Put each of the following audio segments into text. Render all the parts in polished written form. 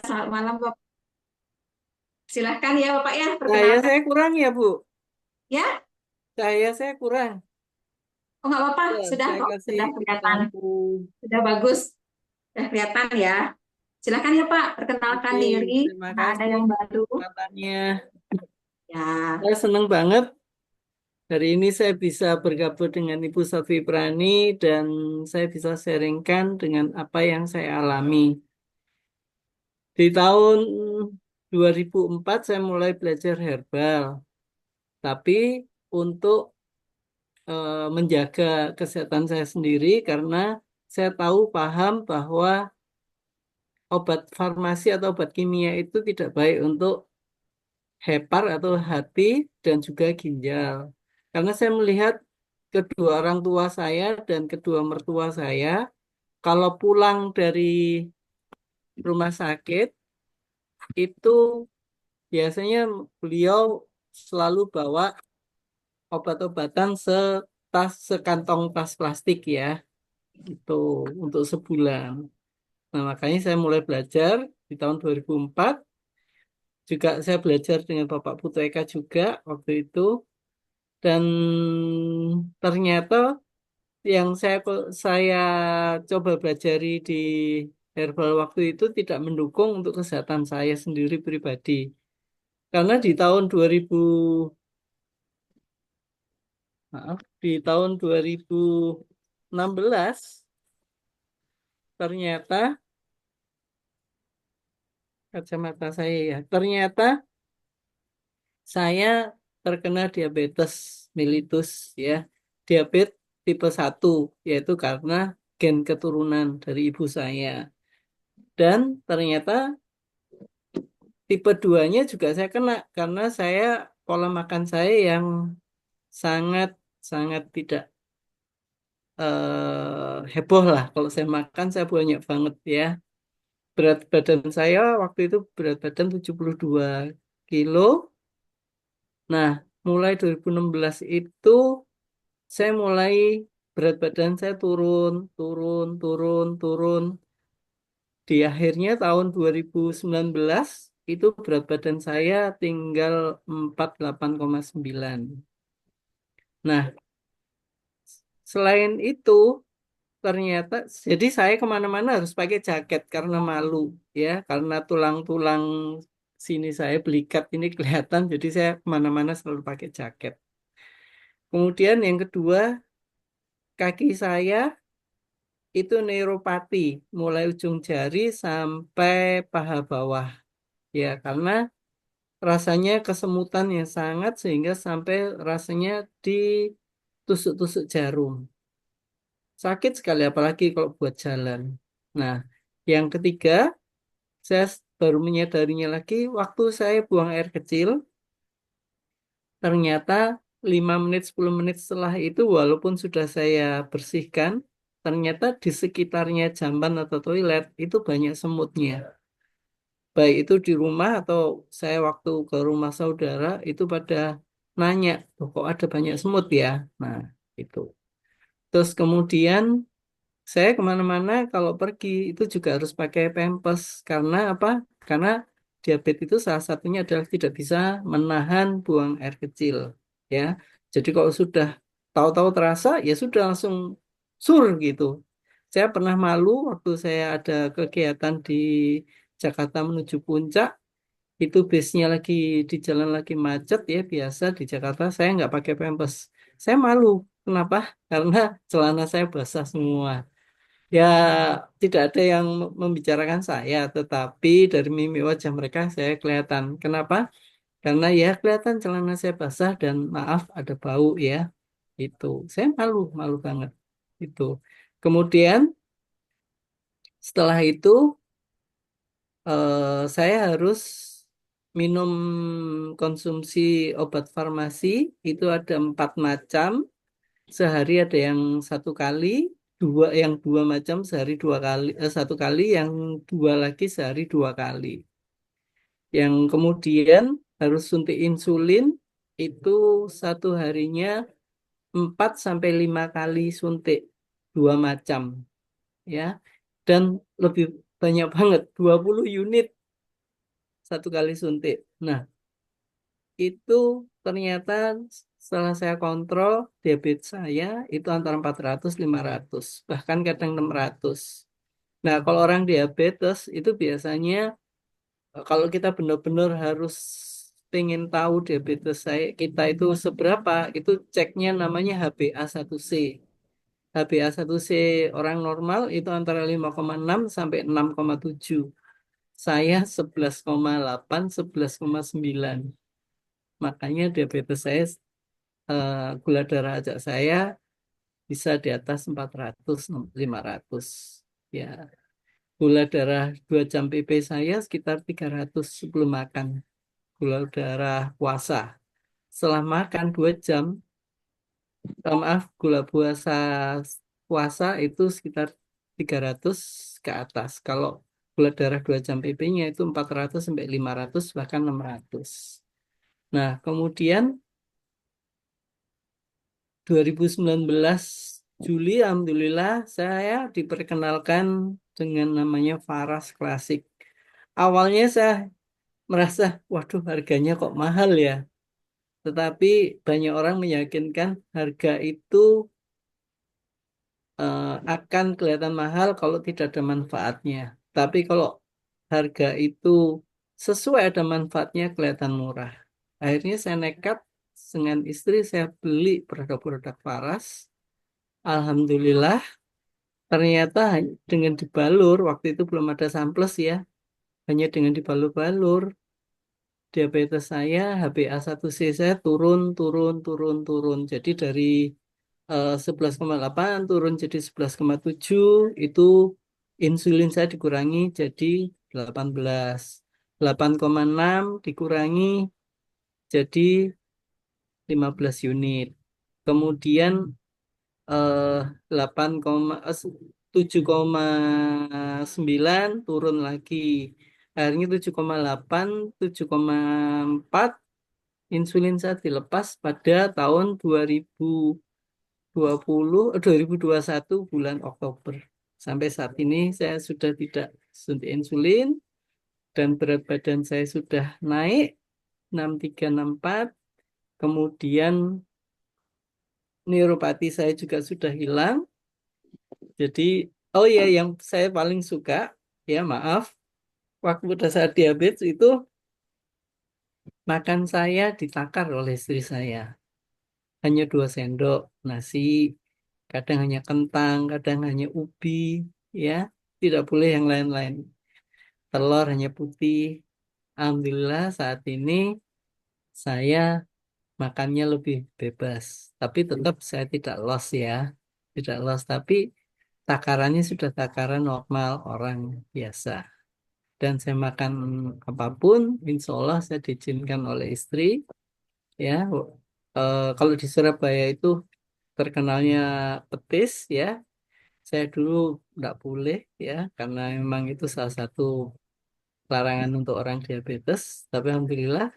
selamat malam Bapak. Silahkan ya Bapak ya, Cahaya perkenalkan. saya kurang ya, Bu. Ya, Cahaya saya kurang. oh nggak apa-apa, Ya, sudah saya kok, kasih sudah kelihatan, lampu. sudah bagus, sudah kelihatan ya. Silahkan ya Pak, perkenalkan Oke, diri, terima karena ada kasih yang baru. kesempatannya. Ya, Saya senang banget. Hari ini saya bisa bergabung dengan Ibu Safi Prani dan saya bisa sharingkan dengan apa yang saya alami. Di tahun 2004 saya mulai belajar herbal, tapi untuk menjaga kesehatan saya sendiri karena saya tahu paham bahwa obat farmasi atau obat kimia itu tidak baik untuk hepar atau hati dan juga ginjal. Karena saya melihat kedua orang tua saya dan kedua mertua saya kalau pulang dari rumah sakit itu biasanya beliau selalu bawa obat-obatan sekantong tas plastik ya, itu untuk sebulan. Nah, makanya saya mulai belajar di tahun 2004. Juga saya belajar dengan Bapak Putu Eka juga waktu itu. Dan ternyata yang saya coba pelajari di herbal waktu itu tidak mendukung untuk kesehatan saya sendiri pribadi. Karena di tahun 2000, maaf, di tahun 2016 ternyata kacamata saya ya, ternyata saya terkena diabetes mellitus ya. Diabetes tipe 1 yaitu karena gen keturunan dari ibu saya. Dan ternyata tipe 2-nya juga saya kena karena saya pola makan saya yang sangat sangat tidak heboh lah. Kalau saya makan saya banyak banget ya. Berat badan saya waktu itu berat badan 72 kilo. Nah, mulai 2016 itu saya mulai berat badan saya turun, turun, turun, turun. Di akhirnya tahun 2019 itu berat badan saya tinggal 48,9. Nah, selain itu ternyata, jadi saya kemana-mana harus pakai jaket karena malu ya, karena tulang-tulang sini saya belikat ini kelihatan, jadi saya kemana-mana selalu pakai jaket. Kemudian yang kedua, kaki saya itu neuropati, mulai ujung jari sampai paha bawah. Ya, karena rasanya kesemutan yang sangat sehingga sampai rasanya ditusuk-tusuk jarum. Sakit sekali apalagi kalau buat jalan. Nah, yang ketiga, saya baru menyadarinya lagi waktu saya buang air kecil, ternyata 5 menit 10 menit setelah itu walaupun sudah saya bersihkan, ternyata di sekitarnya jamban atau toilet itu banyak semutnya. Baik itu di rumah atau saya waktu ke rumah saudara itu pada nanya, "Loh, kok ada banyak semut ya?" Nah, itu. Terus kemudian saya kemana-mana kalau pergi itu juga harus pakai pempes karena apa? Karena diabetes itu salah satunya adalah tidak bisa menahan buang air kecil, ya. Jadi kalau sudah tahu-tahu terasa, ya sudah langsung sur gitu. Saya pernah malu waktu saya ada kegiatan di Jakarta menuju Puncak, itu bisnya lagi di jalan lagi macet ya biasa di Jakarta saya nggak pakai pempes. Saya malu. Kenapa? Karena celana saya basah semua. Ya, tidak ada yang membicarakan saya, tetapi dari mimik wajah mereka saya kelihatan. Kenapa? Karena ya kelihatan celana saya basah dan maaf ada bau ya. Itu. Saya malu, malu banget. Itu. Kemudian setelah itu saya harus minum konsumsi obat farmasi itu ada 4 macam. Sehari ada yang 1 kali, yang 2 macam sehari 2 kali, 1 kali, yang 2 lagi sehari 2 kali. Yang kemudian harus suntik insulin itu satu harinya 4 sampai 5 kali suntik 2 macam ya dan lebih banyak banget 20 unit. satu kali suntik. Nah, itu ternyata setelah saya kontrol diabetes saya itu antara 400 500 bahkan kadang 600. Nah, kalau orang diabetes itu biasanya kalau kita benar-benar harus pengen tahu diabetes kita itu seberapa, itu ceknya namanya HbA1c. HbA1c orang normal itu antara 5,6 sampai 6,7. Saya 11,8, 11,9. Makanya diabetes saya, gula darah ajak saya bisa di atas 400, 500. Ya, gula darah 2 jam PP saya sekitar 300 sebelum makan. Gula darah puasa. Setelah makan 2 jam, maaf, gula puasa puasa itu sekitar 300 ke atas. Kalau gula darah 2 jam PP-nya itu 400 sampai 500 bahkan 600. Nah, kemudian 2019 Juli, alhamdulillah saya diperkenalkan dengan namanya Faras Klasik. Awalnya saya merasa, waduh harganya kok mahal ya. Tetapi banyak orang meyakinkan harga itu akan kelihatan mahal kalau tidak ada manfaatnya. Tapi kalau harga itu sesuai ada manfaatnya kelihatan murah. Akhirnya saya nekat dengan istri saya beli produk-produk Faras. Alhamdulillah ternyata dengan dibalur, waktu itu belum ada samples ya, hanya dengan dibalur-balur diabetes saya, HbA1c saya turun, turun, turun, turun. Jadi dari 11,8 turun jadi 11,7, itu insulin saya dikurangi jadi 18. 8,6 dikurangi jadi 15 unit. Kemudian eh 7,9 turun lagi. Akhirnya 7,8, 7,4 insulin saya dilepas pada tahun 2021 bulan Oktober. Sampai saat ini saya sudah tidak suntik insulin dan berat badan saya sudah naik 63 64. Kemudian neuropati saya juga sudah hilang. Jadi, oh ya, yang saya paling suka, ya maaf, waktu pada saat diabetes itu makan saya ditakar oleh istri saya. Hanya 2 sendok nasi, kadang hanya kentang, kadang hanya ubi, ya, tidak boleh yang lain-lain. Telur hanya putih. Alhamdulillah saat ini saya makannya lebih bebas. Tapi tetap saya tidak loss ya. Tidak loss, tapi takarannya sudah takaran normal orang biasa. Dan saya makan apapun, insya Allah saya diizinkan oleh istri. Ya, kalau di Surabaya itu terkenalnya petis ya. Saya dulu tidak boleh ya, karena memang itu salah satu larangan untuk orang diabetes. Tapi alhamdulillah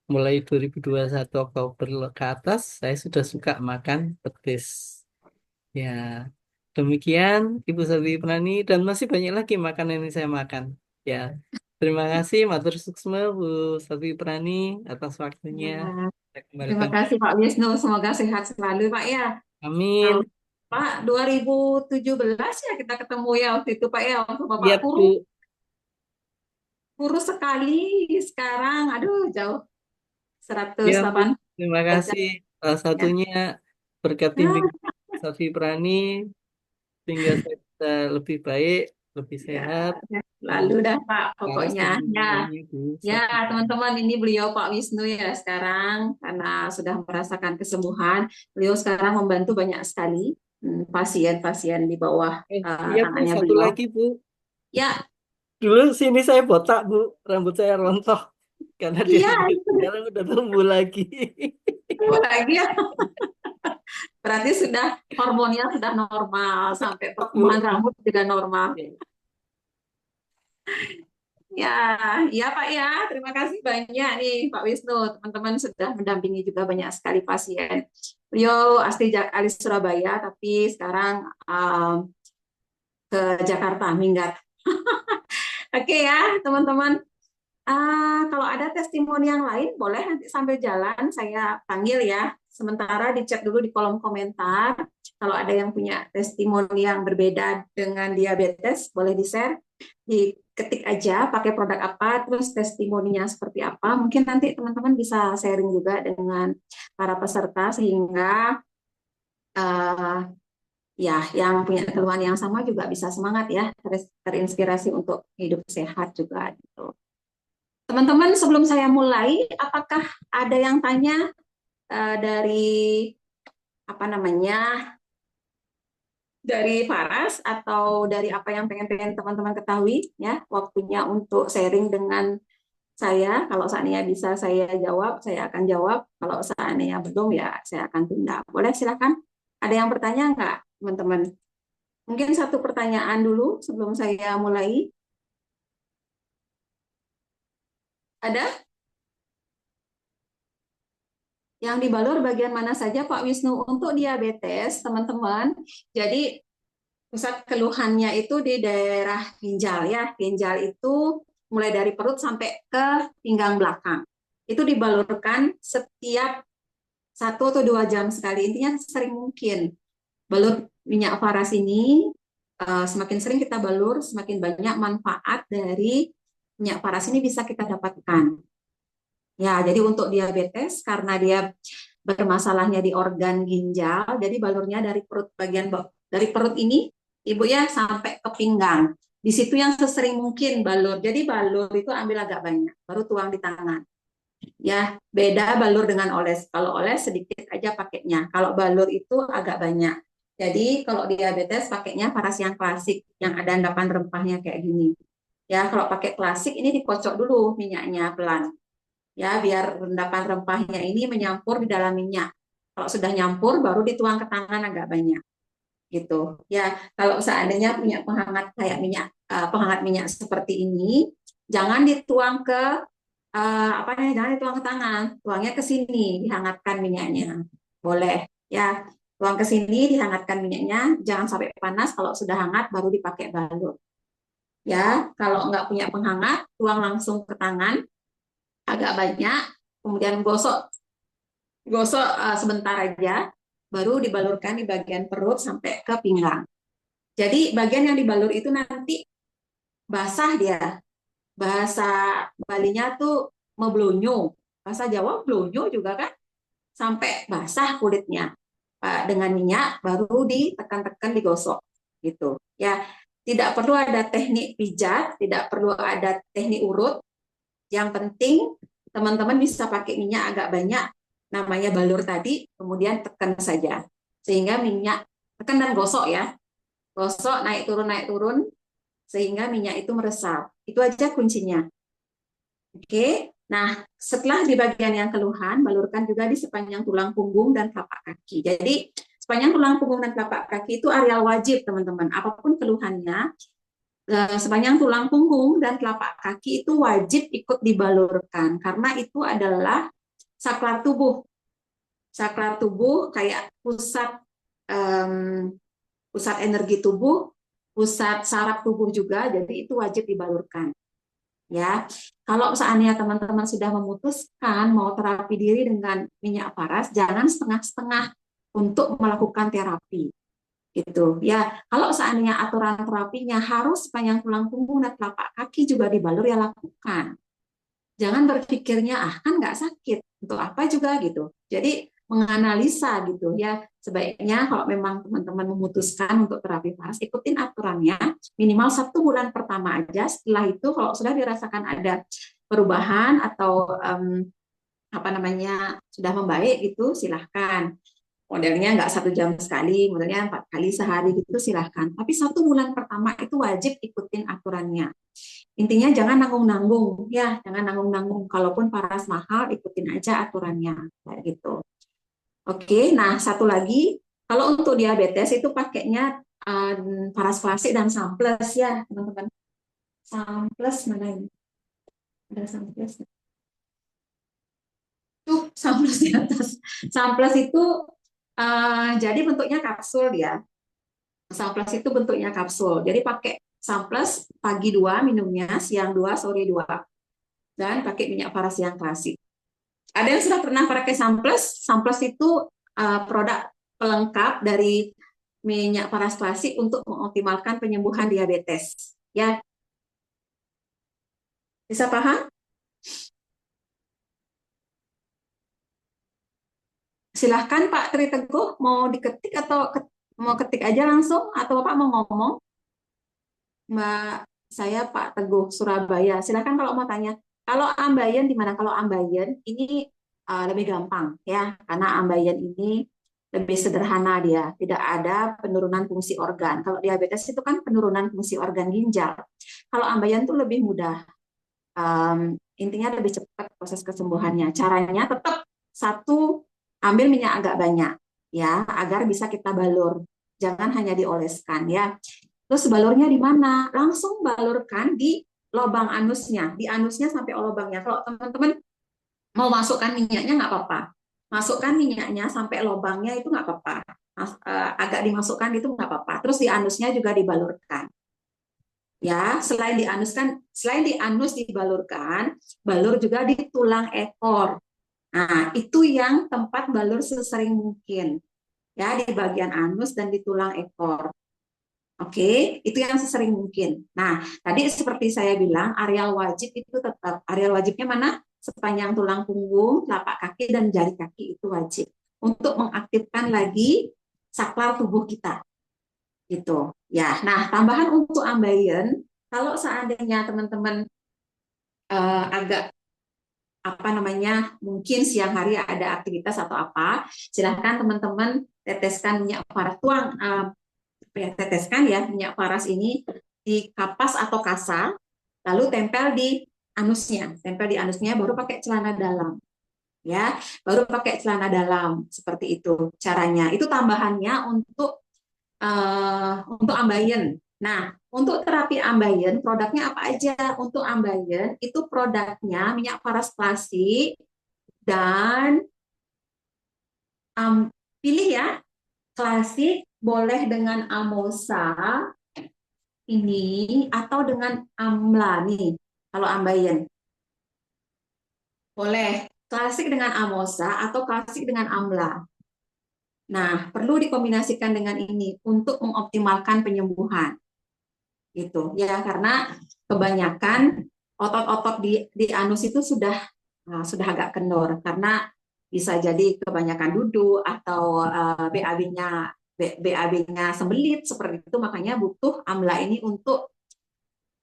mulai 2021 Oktober ke atas, saya sudah suka makan petis. Ya, demikian Ibu Safi Prani dan masih banyak lagi makanan yang saya makan. Ya, terima kasih Matur Suksma Bu Safi Prani atas waktunya. Ya, Saya terima kembalikan. kasih Pak Wisnu. Semoga sehat selalu Pak ya. Tahun Amin. Pak 2017 ya kita ketemu ya waktu itu Pak ya. Waktu Bapak Iya kurus, Bu. kurus sekali sekarang. Aduh jauh Iya Bu. 108 Terima derajat kasih. Salah ya. satunya berkat Nah, bimbingan Safi Prani sehingga saya bisa lebih baik, lebih ya, sehat. lalu dah Pak Laras pokoknya. dengan Ya, namanya Bu ya Safi Prani. teman-teman ini beliau Pak Wisnu ya sekarang karena sudah merasakan kesembuhan. Beliau sekarang membantu banyak sekali pasien-pasien di bawah Iya Bu, tangannya satu beliau. lagi Bu. Ya, Dulu sini saya botak Bu, rambut saya rontok karena iya diabetes. itu Sekarang udah tumbuh lagi. lagi ya. Berarti sudah hormonnya sudah normal sampai pertumbuhan Bu. rambut juga normal. Ya, ya Pak ya. Terima kasih banyak nih Pak Wisnu. Teman-teman sudah mendampingi juga banyak sekali pasien. Beliau asli alis Surabaya, tapi sekarang ke Jakarta minggat. Oke ya, teman-teman. Kalau ada testimoni yang lain, boleh nanti sambil jalan saya panggil ya. Sementara di chat dulu di kolom komentar. Kalau ada yang punya testimoni yang berbeda dengan diabetes, boleh di-share. Diketik aja pakai produk apa, terus testimoninya seperti apa. Mungkin nanti teman-teman bisa sharing juga dengan para peserta sehingga eh, ya yang punya keluhan yang sama juga bisa semangat ya, terinspirasi untuk hidup sehat juga gitu. Teman-teman, sebelum saya mulai, apakah ada yang tanya dari apa namanya, dari Faras atau dari apa yang pengen teman-teman ketahui ya? Waktunya untuk sharing dengan saya. Kalau seandainya bisa saya jawab, saya akan jawab. Kalau seandainya belum ya saya akan tunda. Boleh silakan. Ada yang bertanya nggak, teman-teman? Mungkin satu pertanyaan dulu sebelum saya mulai. Ada yang dibalur bagian mana saja, Pak Wisnu? Untuk diabetes, teman-teman. Jadi pusat keluhannya itu di daerah ginjal ya. Ginjal itu mulai dari perut sampai ke pinggang belakang. Itu dibalurkan setiap 1 atau 2 jam sekali. Intinya sering mungkin. Balur minyak faras ini semakin sering kita balur, semakin banyak manfaat dari minyak faras ini bisa kita dapatkan. Ya, jadi untuk diabetes karena dia bermasalahnya di organ ginjal, jadi balurnya dari perut bagian bawah, dari perut ini Ibu ya sampai ke pinggang. Di situ yang sesering mungkin balur. Jadi balur itu ambil agak banyak, baru tuang di tangan. Ya, beda balur dengan oles. Kalau oles sedikit aja pakainya. Kalau balur itu agak banyak. Jadi kalau diabetes pakainya paras yang klasik, yang ada endapan rempahnya kayak gini. Ya, kalau pakai klasik ini dikocok dulu minyaknya pelan ya biar rendapan rempahnya ini menyampur di dalam minyak. Kalau sudah nyampur baru dituang ke tangan agak banyak gitu. Ya, kalau seandainya punya penghangat kayak penghangat minyak seperti ini, jangan dituang ke apa ya, jangan dituang ke tangan, tuangnya ke sini, dihangatkan minyaknya. Boleh ya. Tuang ke sini, dihangatkan minyaknya, jangan sampai panas. Kalau sudah hangat baru dipakai balut. Ya, kalau nggak punya penghangat, tuang langsung ke tangan agak banyak, kemudian gosok gosok sebentar aja, baru dibalurkan di bagian perut sampai ke pinggang. Jadi bagian yang dibalur itu nanti basah dia. Bahasa Balinya tuh meblonyo. Bahasa Jawa blonyo juga kan, sampai basah kulitnya. Dengan minyak baru ditekan-tekan digosok gitu. Ya, tidak perlu ada teknik pijat, tidak perlu ada teknik urut. Yang penting teman-teman bisa pakai minyak agak banyak, namanya balur tadi, kemudian tekan saja. Sehingga minyak, tekan dan gosok ya. Gosok naik turun, sehingga minyak itu meresap. Itu aja kuncinya. Oke, nah setelah di bagian yang keluhan, balurkan juga di sepanjang tulang punggung dan telapak kaki. Jadi sepanjang tulang punggung dan telapak kaki itu areal wajib teman-teman. Apapun keluhannya, sepanjang tulang punggung dan telapak kaki itu wajib ikut dibalurkan karena itu adalah saklar tubuh. Saklar tubuh kayak um, pusat energi tubuh, pusat saraf tubuh juga, jadi itu wajib dibalurkan. Ya, kalau seandainya teman-teman sudah memutuskan mau terapi diri dengan minyak paras, jangan setengah-setengah untuk melakukan terapi gitu ya. Kalau seandainya aturan terapinya harus sepanjang tulang punggung dan telapak kaki juga dibalur, ya lakukan. Jangan berpikirnya kan nggak sakit, untuk apa juga gitu. Jadi menganalisa gitu ya, sebaiknya kalau memang teman-teman memutuskan untuk terapi paras, ikutin aturannya minimal 1 bulan pertama aja. Setelah itu kalau sudah dirasakan ada perubahan atau apa namanya sudah membaik gitu, silahkan. Modelnya nggak 1 jam sekali, modelnya 4 kali sehari gitu, silahkan. Tapi 1 bulan pertama itu wajib ikutin aturannya. Intinya jangan nanggung-nanggung, ya, jangan nanggung-nanggung. Kalaupun paras mahal, ikutin aja aturannya, kayak gitu. Oke, nah satu lagi, kalau untuk diabetes itu pakainya paras klasik dan samples ya, teman-teman. Samples mana ini? Ada samples. Tuh, samples di atas. Samples itu jadi bentuknya kapsul ya. Samples itu bentuknya kapsul. Jadi pakai samples pagi 2 minumnya, siang 2, sore 2. dan pakai minyak paras yang klasik. Ada yang sudah pernah pakai Samples? Samples itu produk pelengkap dari minyak paras klasik untuk mengoptimalkan penyembuhan diabetes. Ya, bisa paham? Silahkan Pak Tri Teguh, mau diketik atau mau ketik aja langsung, atau Bapak mau ngomong? Mbak, saya Pak Teguh Surabaya. Silahkan kalau mau tanya. Kalau Ambayan di mana? Kalau Ambayan ini lebih gampang ya, karena Ambayan ini lebih sederhana dia, tidak ada penurunan fungsi organ. Kalau diabetes itu kan penurunan fungsi organ ginjal. Kalau Ambayan tuh lebih mudah. Intinya lebih cepat proses kesembuhannya. Caranya tetap satu, ambil minyak agak banyak ya, agar bisa kita balur. Jangan hanya dioleskan ya. Terus balurnya di mana? Langsung balurkan di lubang anusnya, di anusnya sampai lubangnya. Kalau teman-teman mau masukkan minyaknya nggak apa-apa. Masukkan minyaknya sampai lubangnya itu nggak apa-apa. Agak dimasukkan itu nggak apa-apa. Terus di anusnya juga dibalurkan. Ya, selain di anus dibalurkan, balur juga di tulang ekor. Nah, itu yang tempat balur sesering mungkin. Ya, di bagian anus dan di tulang ekor. Oke, itu yang sesering mungkin. Nah, tadi seperti saya bilang, areal wajib itu tetap. Areal wajibnya mana? Sepanjang tulang punggung, telapak kaki, dan jari kaki itu wajib. Untuk mengaktifkan lagi saklar tubuh kita. Gitu. Ya, nah tambahan untuk ambeien, kalau seandainya teman-teman agak apa namanya, mungkin siang hari ada aktivitas atau apa, silahkan teman-teman teteskan minyak paras, ya, teteskan ya minyak paras ini di kapas atau kasa, lalu tempel di anusnya, baru pakai celana dalam, ya, baru pakai celana dalam seperti itu caranya. Itu tambahannya untuk ambeien. Nah, untuk terapi ambeien, produknya apa aja? Untuk ambeien itu produknya minyak paras klasik dan pilih ya, klasik boleh dengan amosa ini atau dengan amla nih. Kalau ambeien boleh klasik dengan amosa atau klasik dengan amla. Nah, perlu dikombinasikan dengan ini untuk mengoptimalkan penyembuhan gitu ya, karena kebanyakan otot-otot di anus itu sudah agak kendor karena bisa jadi kebanyakan duduk atau BAB-nya sembelit seperti itu, makanya butuh amla ini untuk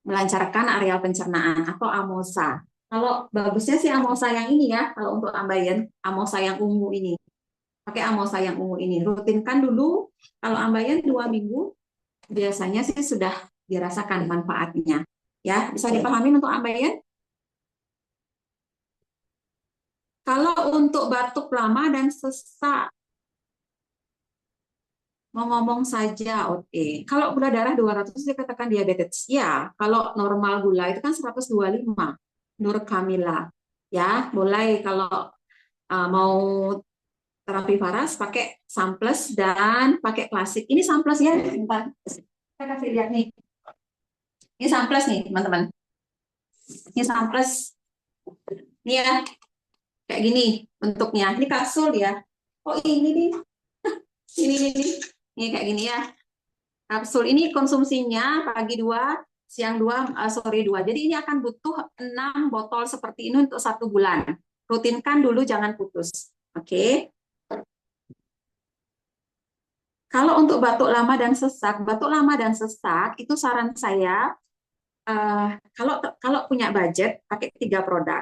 melancarkan areal pencernaan atau amosa. Kalau bagusnya sih amosa yang ini ya, kalau untuk ambeien amosa yang ungu ini. Pakai amosa yang ungu ini. Rutinkan dulu, kalau ambeien 2 minggu biasanya sih sudah dirasakan manfaatnya. Ya, bisa dipahami untuk ambeien? Kalau untuk batuk lama dan sesak, mau ngomong saja, oke. Kalau gula darah 200 dikatakan diabetes. Ya, kalau normal gula itu kan 125. Nur Kamila. Ya, boleh kalau mau terapi paras pakai Samples dan pakai klasik. Ini Samples ya, bentar. Saya kasih lihat nih. Ini Samples nih, teman-teman. Ini Samples. Ini ya, kayak gini bentuknya. Ini kapsul ya. Oh, ini nih. Ini kayak gini ya. Kapsul ini konsumsinya pagi 2, siang 2, sore 2. Jadi ini akan butuh 6 botol seperti ini untuk 1 bulan. Rutinkan dulu, jangan putus. Oke. Kalau untuk batuk lama dan sesak itu saran saya, kalau kalau punya budget pakai 3 produk.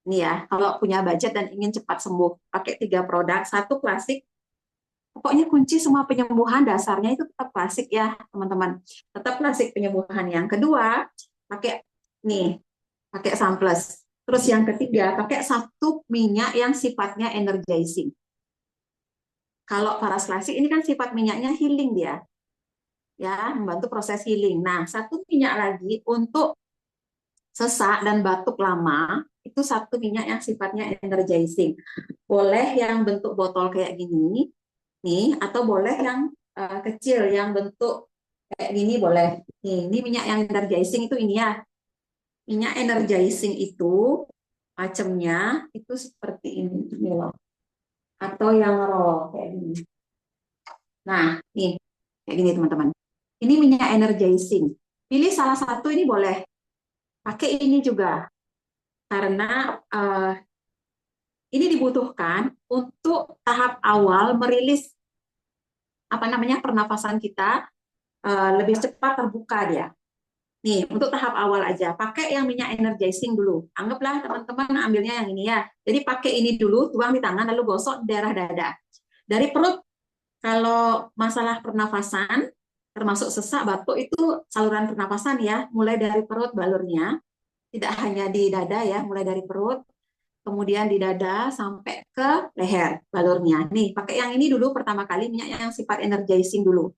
Ini ya, kalau punya budget dan ingin cepat sembuh, pakai 3 produk. Satu klasik. Pokoknya kunci semua penyembuhan dasarnya itu tetap klasik ya, teman-teman. Tetap klasik penyembuhan. Yang kedua, pakai nih, pakai Samples. Terus yang ketiga, pakai satu minyak yang sifatnya energizing. Kalau paras klasik ini kan sifat minyaknya healing dia, ya, membantu proses healing. Nah, satu minyak lagi untuk sesak dan batuk lama, itu satu minyak yang sifatnya energizing. Boleh yang bentuk botol kayak gini, nih, atau boleh yang kecil yang bentuk kayak gini boleh. Nih, ini minyak yang energizing itu ini ya. Minyak energizing itu macamnya itu seperti ini loh. Atau yang raw kayak gini. Nah, nih kayak gini teman-teman. Ini minyak energizing. Pilih salah satu ini boleh. Pakai ini juga karena ini dibutuhkan untuk tahap awal merilis apa namanya pernafasan kita lebih cepat terbuka dia. Nih, untuk tahap awal aja, pakai yang minyak energizing dulu. Anggaplah teman-teman ambilnya yang ini ya. Jadi pakai ini dulu, tuang di tangan, lalu gosok di daerah dada. Dari perut, kalau masalah pernafasan, termasuk sesak, batuk, itu saluran pernafasan ya, mulai dari perut balurnya, tidak hanya di dada ya, mulai dari perut, kemudian di dada sampai ke leher balurnya. Nih, pakai yang ini dulu pertama kali, minyak yang sifat energizing dulu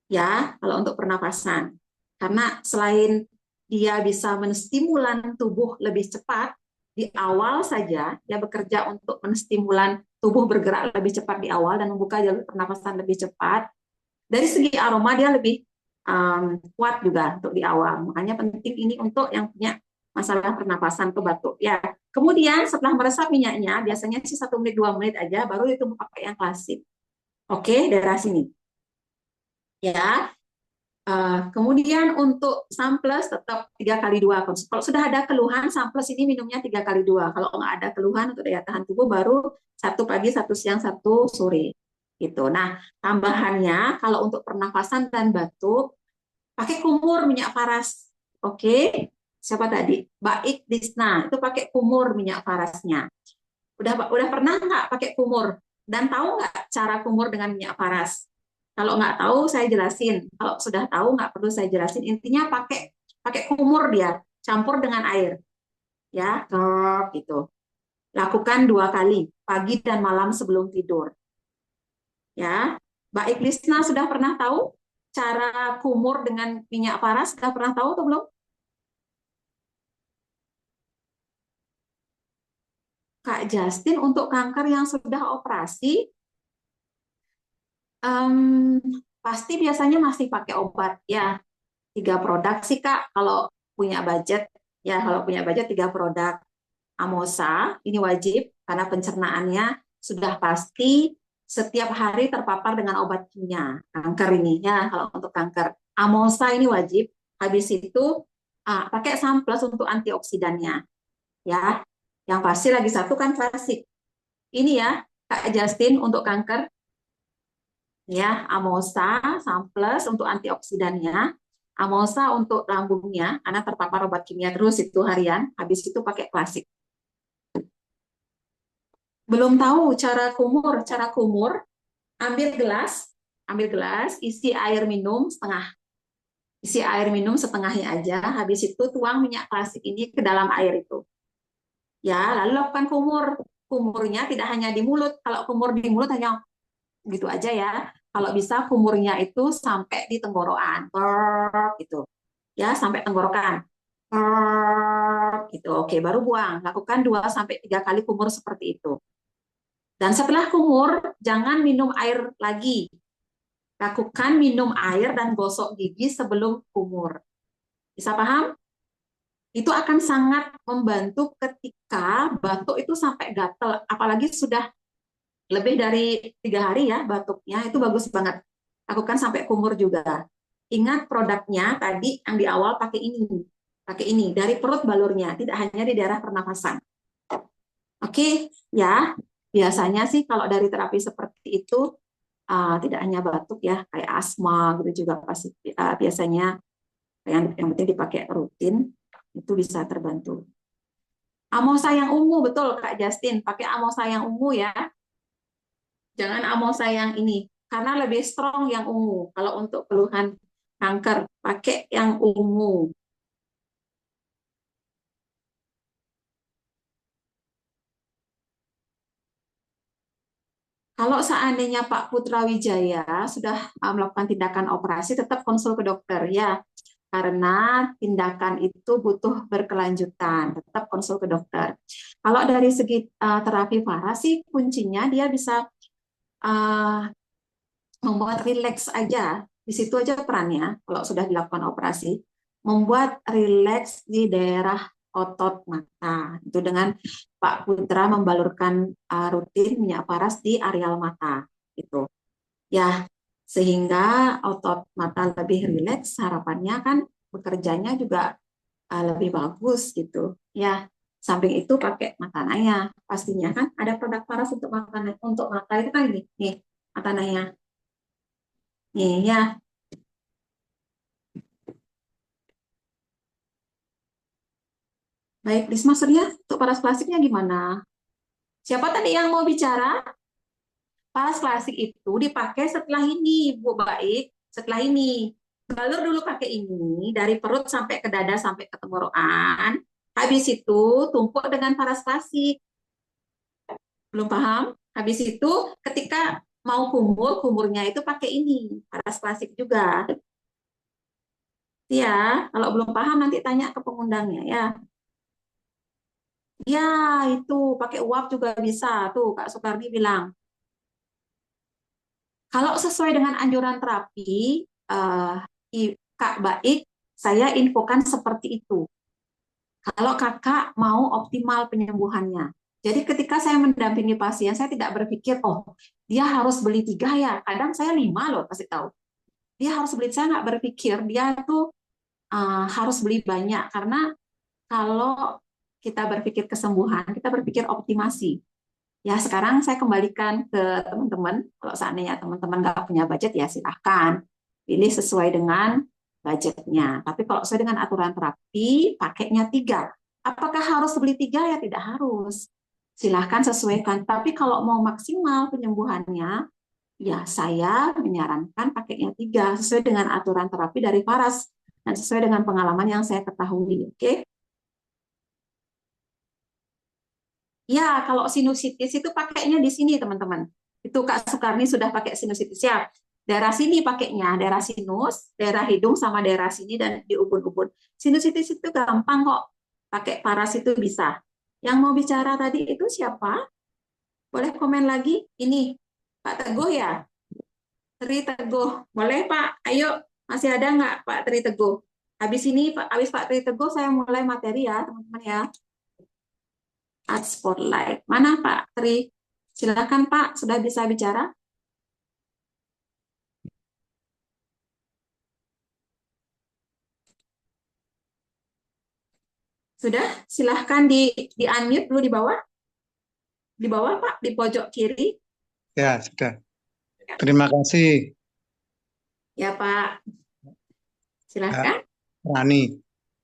ya kalau untuk pernapasan. Karena selain dia bisa menstimulan tubuh lebih cepat, di awal saja dia bekerja untuk menstimulan tubuh bergerak lebih cepat di awal dan membuka jalur pernapasan lebih cepat. Dari segi aroma dia lebih kuat juga untuk di awal. Makanya penting ini untuk yang punya masalah pernapasan ke batuk. Ya, kemudian setelah meresap minyaknya, biasanya sih 1 menit 2 menit aja, baru itu pakai yang klasik. Oke, daerah sini. Ya, kemudian untuk samples tetap 3 kali 2. Kalau sudah ada keluhan, samples ini minumnya 3 kali 2. Kalau nggak ada keluhan untuk daya tahan tubuh, baru satu pagi, satu siang, satu sore. Gitu. Nah, tambahannya kalau untuk pernafasan dan batuk, pakai kumur minyak paras. Oke, siapa tadi? Baik Disna, itu pakai kumur minyak parasnya. Udah pernah nggak pakai kumur? Dan tahu nggak cara kumur dengan minyak paras? Kalau nggak tahu, saya jelasin. Kalau sudah tahu, nggak perlu saya jelasin. Intinya pakai pakai kumur dia, campur dengan air, ya, gitu. Lakukan 2 kali, pagi dan malam sebelum tidur, ya. Mbak Iklisna sudah pernah tahu cara kumur dengan minyak paras? Sudah pernah tahu atau belum? Kak Justin untuk kanker yang sudah operasi, em, pasti biasanya masih pakai obat, ya. 3 produk sih Kak, kalau punya budget, ya kalau punya budget 3 produk. Amosa, ini wajib karena pencernaannya sudah pasti setiap hari terpapar dengan obat kimia. Kanker ini ya, kalau untuk kanker. Amosa ini wajib. Habis itu pakai Sunplus untuk antioksidannya. Ya, yang pasti lagi satu kan klasik. Ini ya, Kak Justin untuk kanker. Ya, Amosa, Sunplus untuk antioksidannya. Amosa untuk lambungnya, karena terpapar obat kimia terus itu harian. Habis itu pakai klasik. Belum tahu cara kumur, ambil gelas, isi air minum setengahnya aja, habis itu tuang minyak klasik ini ke dalam air itu. Ya, lalu lakukan kumur. Kumurnya tidak hanya di mulut, kalau kumur di mulut hanya gitu aja ya. Kalau bisa kumurnya itu sampai di tenggorokan, gitu. Ya, sampai tenggorokan. Gitu. Oke, baru buang. Lakukan 2 sampai 3 kali kumur seperti itu. Dan setelah kumur, jangan minum air lagi. Lakukan minum air dan gosok gigi sebelum kumur. Bisa paham? Itu akan sangat membantu ketika batuk itu sampai gatel. Apalagi sudah lebih dari 3 hari ya batuknya, itu bagus banget. Lakukan sampai kumur juga. Ingat produknya tadi yang di awal pakai ini. Pakai ini dari perut balurnya, tidak hanya di daerah pernafasan. Oke, ya. Biasanya sih kalau dari terapi seperti itu tidak hanya batuk ya, kayak asma gitu juga pasti biasanya yang penting dipakai rutin itu bisa terbantu. Amosa yang ungu betul Kak Justin, pakai amosa yang ungu ya, jangan amosa yang ini karena lebih strong yang ungu. Kalau untuk keluhan kanker pakai yang ungu. Kalau seandainya Pak Putra Wijaya sudah melakukan tindakan operasi, tetap konsul ke dokter ya. Karena tindakan itu butuh berkelanjutan, tetap konsul ke dokter. Kalau dari segi terapi parah sih kuncinya dia bisa uh, membuat rileks aja. Di situ aja perannya kalau sudah dilakukan operasi. membuat rileks di daerah otot mata. Itu dengan Pak Putra membalurkan rutin minyak paras di areal mata. Gitu. Ya, sehingga otot mata lebih rileks, harapannya kan bekerjanya juga lebih bagus gitu. Ya, samping itu pakai mata naya. Pastinya kan ada produk paras untuk mata itu kan ini. Nih, mata naya. Nih ya. Baik, Risma Surya, untuk paras klasiknya gimana? Siapa tadi yang mau bicara? Paras klasik itu dipakai setelah ini, Bu Baik. Setelah ini. Balur dulu pakai ini, dari perut sampai ke dada sampai ke tenggorokan. Habis itu tumpuk dengan paras klasik. Belum paham? Habis itu ketika mau kumur, kumurnya itu pakai ini, paras klasik juga. Ya, kalau belum paham nanti tanya ke pengundangnya ya. Ya, itu pakai uap juga bisa. Tuh, Kak Soekarni bilang. Kalau sesuai dengan anjuran terapi, Kak Baik, saya infokan seperti itu. Kalau kakak mau optimal penyembuhannya. Jadi ketika saya mendampingi pasien, saya tidak berpikir, oh dia harus beli 3 ya. Kadang saya 5 loh, kasih tahu. Dia harus beli, saya nggak berpikir, dia tuh harus beli banyak. Karena kalau kita berpikir kesembuhan, kita berpikir optimasi. Ya sekarang saya kembalikan ke teman-teman. Kalau seandainya teman-teman nggak punya budget ya silahkan pilih sesuai dengan budgetnya. Tapi kalau sesuai dengan aturan terapi pakainya 3. Apakah harus beli 3 ya tidak harus. Silahkan sesuaikan. Tapi kalau mau maksimal penyembuhannya ya saya menyarankan pakainya 3 sesuai dengan aturan terapi dari Paras dan sesuai dengan pengalaman yang saya ketahui. Oke? Ya, kalau sinusitis itu pakainya di sini, teman-teman. Itu Kak Sukarni sudah pakai sinusitis ya. Daerah sini pakainya, daerah sinus, daerah hidung sama daerah sini dan di ubun-ubun. Sinusitis itu gampang kok. Pakai paras itu bisa. Yang mau bicara tadi itu siapa? Boleh komen lagi? Ini Pak Teguh ya? Tri Teguh. Boleh Pak? Ayo, masih ada nggak Pak Tri Teguh? Habis ini, habis Pak Tri Teguh saya mulai materi ya, teman-teman ya. Art Spotlight. Mana Pak Tri? Silakan Pak, sudah bisa bicara? Sudah? Silahkan di unmute dulu di bawah Pak, di pojok kiri. Ya, sudah. Terima kasih, Ya Pak, Mbak silahkan. Rani.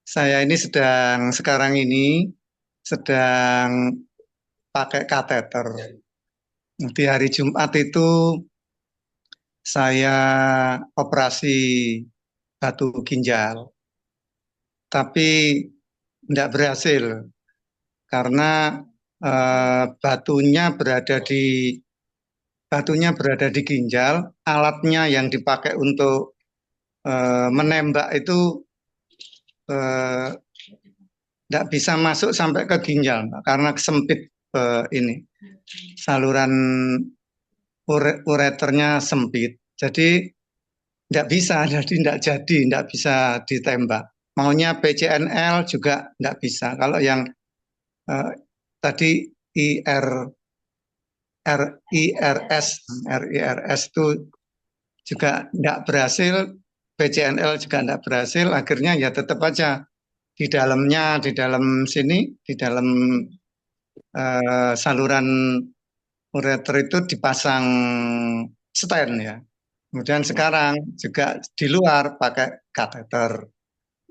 Saya ini sekarang ini sedang pakai kateter. Di hari Jumat itu saya operasi batu ginjal, tapi tidak berhasil karena batunya berada di ginjal, alatnya yang dipakai untuk menembak itu eh, tidak bisa masuk sampai ke ginjal Mbak, karena sempit ini saluran ureternya sempit. Jadi tidak bisa, tidak bisa ditembak. Maunya PCNL juga tidak bisa. Kalau yang eh, tadi RIRS, RIRS itu juga tidak berhasil, PCNL juga tidak berhasil. Akhirnya ya tetap aja di dalam sini, di dalam saluran ureter itu dipasang stent ya. Kemudian Ya, sekarang juga di luar pakai kateter.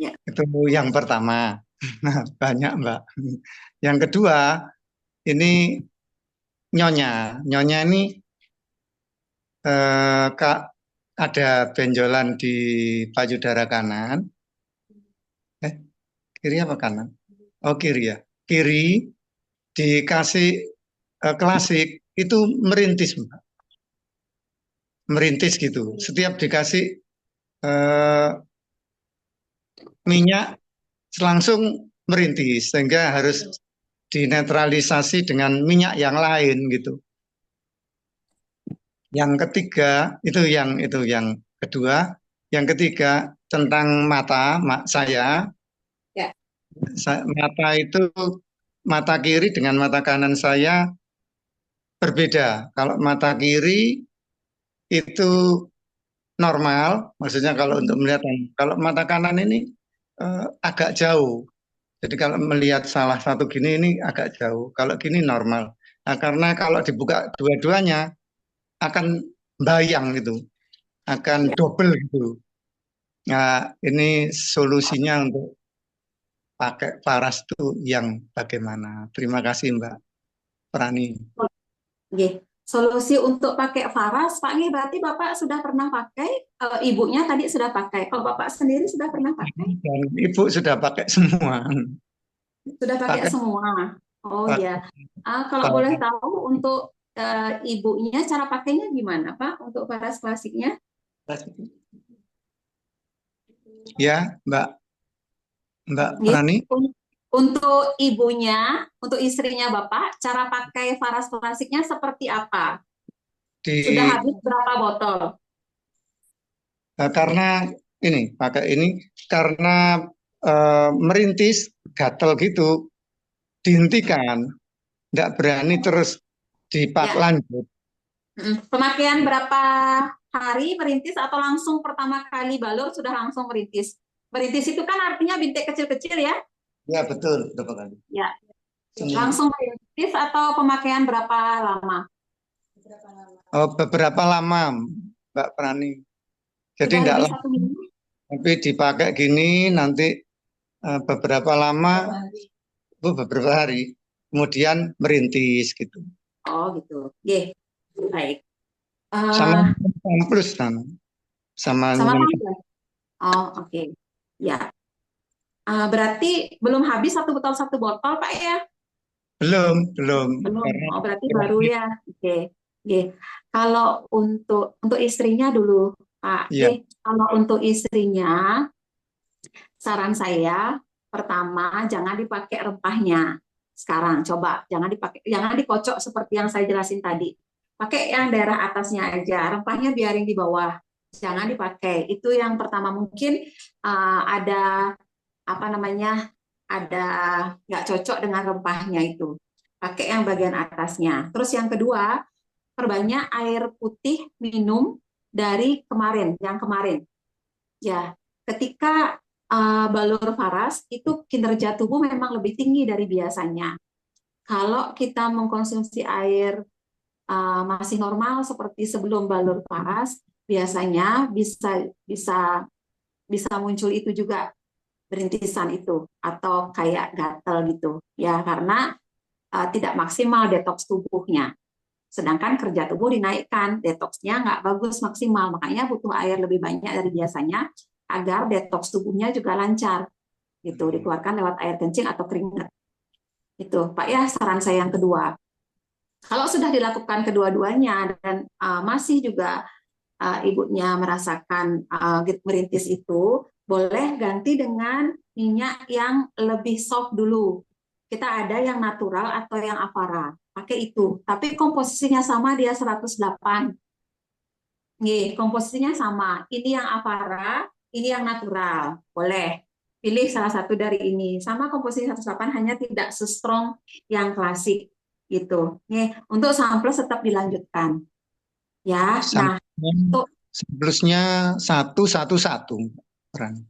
ya. Itu yang pertama. Nah, banyak Mbak. Yang kedua, ini nyonya. Nyonya ini Kak, ada benjolan di payudara kanan. Eh, kiri apa kanan? Oh, kiri ya. Kiri dikasih klasik itu merintis, Mbak. Merintis gitu. Setiap dikasih eh, minyak langsung merintis sehingga harus dinetralisasi dengan minyak yang lain gitu. Yang ketiga itu yang kedua, yang ketiga tentang mata, saya, Ya. mata itu, mata kiri dengan mata kanan saya berbeda. Kalau mata kiri itu normal, maksudnya kalau untuk melihat, kalau mata kanan ini agak jauh. Jadi kalau melihat salah satu gini ini agak jauh, kalau gini normal. Nah, karena kalau dibuka dua-duanya akan bayang gitu, akan Ya. double gitu. Nah, ini solusinya untuk pakai paras itu yang bagaimana? Terima kasih Mbak Prani. Oke. Solusi untuk pakai Faras, Pak, ini berarti Bapak sudah pernah pakai, ibunya tadi sudah pakai. Kalau Bapak sendiri sudah pernah pakai? Dan Ibu sudah pakai semua. Sudah pakai Pakai, semua. Oh ya. Kalau boleh pakai tahu untuk ibunya cara pakainya gimana, Pak? Untuk Faras klasiknya? ya Mbak Nggih. Prani Untuk ibunya, untuk istrinya Bapak, cara pakai Faras klasiknya seperti apa? Sudah di habis berapa botol? karena ini pakai ini karena merintis gatel gitu dihentikan, tidak berani terus dipak Ya. lanjut. Pemakaian berapa hari merintis atau langsung pertama kali balur sudah langsung merintis? Merintis itu kan artinya bintik kecil-kecil ya? Ya betul, berapa kali? Ya. Seminggu. Langsung merintis atau pemakaian berapa lama? Oh, beberapa lama Mbak Prani. Jadi Sudah tidak lebih lama, 1 minggu? tapi dipakai gini nanti beberapa lama, beberapa hari, kemudian merintis gitu. Oh gitu. Oke, baik. Sama Eh, plus kan, sama sama tambah. Oh oke. Ya. Berarti belum habis satu botol Pak ya? belum, Belum. karena Oh berarti baru ya. Oke. Oke. Kalau untuk istrinya dulu Pak. ya Oke. Kalau untuk istrinya, saran saya pertama jangan dipakai rempahnya. Sekarang coba jangan dikocok seperti yang saya jelasin tadi. Pakai yang daerah atasnya aja, rempahnya biarin di bawah. Jangan dipakai. Itu yang pertama mungkin ada apa namanya? Ada nggak cocok dengan rempahnya itu. Pakai yang bagian atasnya. Terus yang kedua, perbanyak air putih minum dari yang kemarin. Ya, ketika balur Faras itu kinerja tubuh memang lebih tinggi dari biasanya. Kalau kita mengkonsumsi air masih normal seperti sebelum balur Faras, biasanya bisa bisa bisa muncul itu juga berintisan itu atau kayak gatal gitu ya karena tidak maksimal detoks tubuhnya. Sedangkan kerja tubuh dinaikkan, detoksnya nggak bagus maksimal, makanya butuh air lebih banyak dari biasanya agar detoks tubuhnya juga lancar, gitu, dikeluarkan lewat air kencing atau keringat. Itu, Pak ya, saran saya yang kedua. Kalau sudah dilakukan kedua-duanya dan masih juga ibunya merasakan merintis itu, boleh ganti dengan minyak yang lebih soft dulu. Kita ada yang natural atau yang Avara. Pakai itu. Tapi komposisinya sama, dia 108. Nih, komposisinya sama. Ini yang Avara, ini yang natural. Boleh. Pilih salah satu dari ini. Sama komposisi 108, hanya tidak se-strong yang klasik. Gitu. Nih, untuk samples tetap dilanjutkan. Ya, nah, untuk Plusnya satu.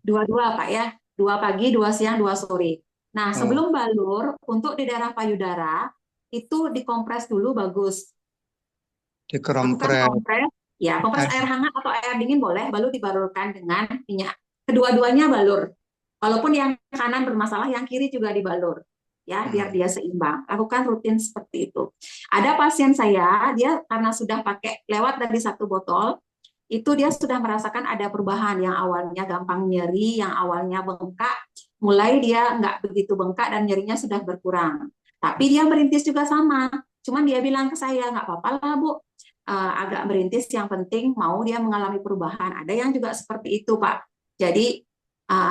dua-dua Pak ya, 2 pagi, 2 siang, 2 sore. Nah, Oh, sebelum balur, untuk di daerah payudara, itu dikompres dulu bagus. Lakukan dikerompres. kompres, ya kompres air hangat atau air dingin boleh, baru dibalurkan dengan minyak. Kedua-duanya balur. Walaupun yang kanan bermasalah, yang kiri juga dibalur. Ya, biar dia seimbang. Lakukan rutin seperti itu. Ada pasien saya, dia karena sudah pakai lewat dari 1 botol, itu dia sudah merasakan ada perubahan yang awalnya gampang nyeri, yang awalnya bengkak, mulai dia nggak begitu bengkak dan nyerinya sudah berkurang. Tapi dia merintis juga sama, cuman dia bilang ke saya nggak apa-apa lah Bu, agak merintis yang penting mau dia mengalami perubahan. Ada yang juga seperti itu Pak. Jadi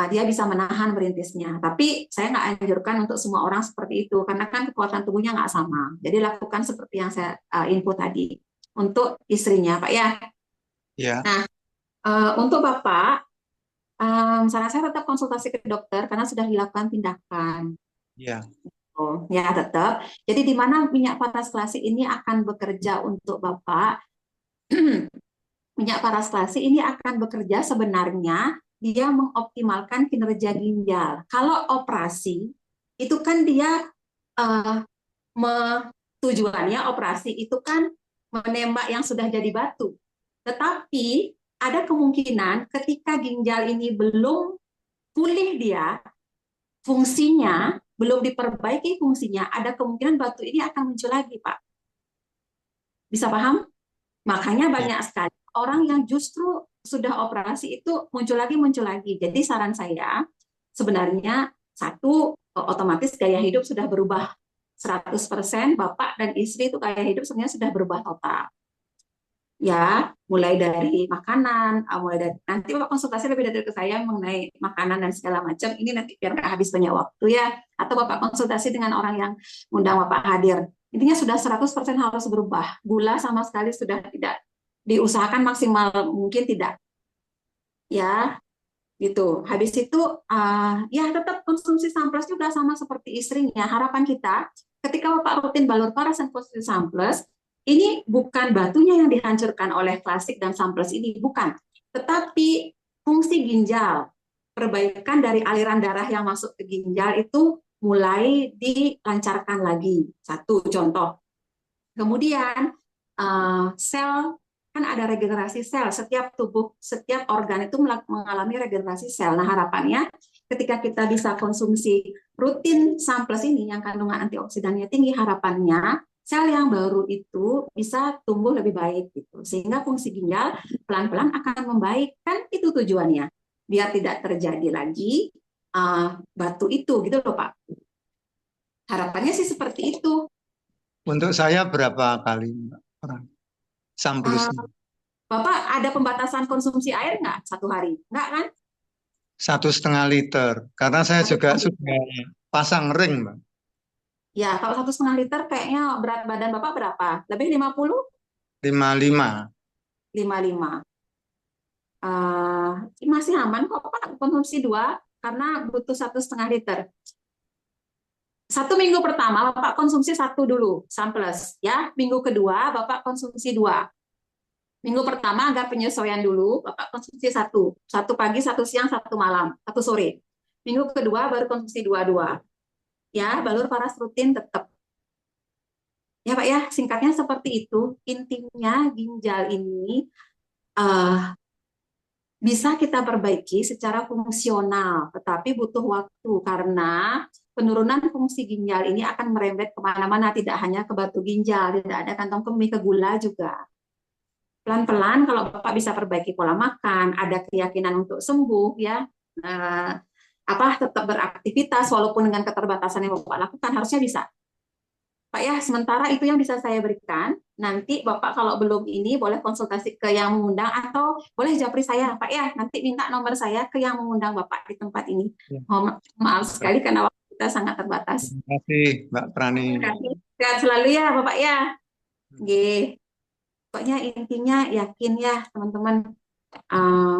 dia bisa menahan merintisnya. Tapi saya nggak anjurkan untuk semua orang seperti itu karena kan kekuatan tubuhnya nggak sama. Jadi lakukan seperti yang saya info tadi untuk istrinya Pak ya. Ya, Nah, untuk Bapak, Saran saya tetap konsultasi ke dokter karena sudah dilakukan tindakan. Ya. Oh, ya tetap. Jadi di mana minyak paras klasik ini akan bekerja untuk Bapak? Minyak paras klasik ini akan bekerja sebenarnya dia mengoptimalkan kinerja ginjal. Kalau operasi itu kan dia eh, tujuannya operasi itu kan menembak yang sudah jadi batu. Tetapi ada kemungkinan ketika ginjal ini belum pulih dia, fungsinya belum diperbaiki fungsinya, ada kemungkinan batu ini akan muncul lagi, Pak. Bisa paham? Makanya Ya. banyak sekali orang yang justru sudah operasi itu muncul lagi. Jadi saran saya sebenarnya satu otomatis gaya hidup sudah berubah 100%, Bapak dan istri itu gaya hidup sebenarnya sudah berubah total. Ya, mulai dari makanan, mulai dari nanti Bapak konsultasi lebih detail ke saya mengenai makanan dan segala macam. Ini nanti biar nggak habis banyak waktu ya. Atau Bapak konsultasi dengan orang yang undang Bapak hadir. Intinya sudah 100% harus berubah. Gula sama sekali sudah tidak diusahakan maksimal mungkin tidak. Ya, gitu. Habis itu ya tetap konsumsi samples juga sama seperti istrinya. Harapan kita ketika Bapak rutin balur paras dan konsumsi samples, ini bukan batunya yang dihancurkan oleh klasik dan samples ini, bukan. Tetapi fungsi ginjal, perbaikan dari aliran darah yang masuk ke ginjal itu mulai dilancarkan lagi. Satu contoh. Kemudian sel kan ada regenerasi sel, setiap tubuh, setiap organ itu mengalami regenerasi sel. Nah, harapannya ketika kita bisa konsumsi rutin samples ini yang kandungan antioksidannya tinggi, harapannya sel yang baru itu bisa tumbuh lebih baik gitu. Sehingga fungsi ginjal pelan-pelan akan membaik. Kan itu tujuannya. Biar tidak terjadi lagi batu itu gitu loh, Pak. Harapannya sih seperti itu. Untuk saya berapa kali, Mbak? Uh, Samplusnya? Bapak ada pembatasan konsumsi air nggak satu hari? Nggak kan? 1,5 liter. Karena saya Satu juga setengah sudah liter. pasang ring, Mbak. Ya, kalau 1,5 liter kayaknya berat badan Bapak berapa? Lebih 50? 55. 55. Masih aman kok Pak konsumsi dua karena butuh 1,5 liter. 1 minggu pertama Bapak konsumsi satu dulu, samples ya. Minggu kedua Bapak konsumsi dua. Minggu pertama agak penyesuaian dulu, Bapak konsumsi satu. Satu pagi, satu siang, satu malam, satu sore. Minggu kedua baru konsumsi dua-dua. Ya, balur paras rutin tetap. Ya Pak ya, singkatnya seperti itu. Intinya ginjal ini uh, bisa kita perbaiki secara fungsional, tetapi butuh waktu karena penurunan fungsi ginjal ini akan merembet kemana-mana, tidak hanya ke batu ginjal, tidak ada kantong kemih, ke gula juga. Pelan-pelan kalau Bapak bisa perbaiki pola makan, ada keyakinan untuk sembuh ya, eh, tetap beraktivitas walaupun dengan keterbatasan yang Bapak lakukan harusnya bisa. Pak ya, sementara itu yang bisa saya berikan. Nanti Bapak kalau belum ini boleh konsultasi ke yang mengundang atau boleh japri saya, Pak ya. Nanti minta nomor saya ke yang mengundang Bapak di tempat ini. Ya. Maaf sekali karena waktu kita sangat terbatas. Terima kasih, Mbak Prani. Terima kasih. Sehat selalu ya, Bapak ya. Oke. Pokoknya intinya yakin ya, teman-teman. Eh,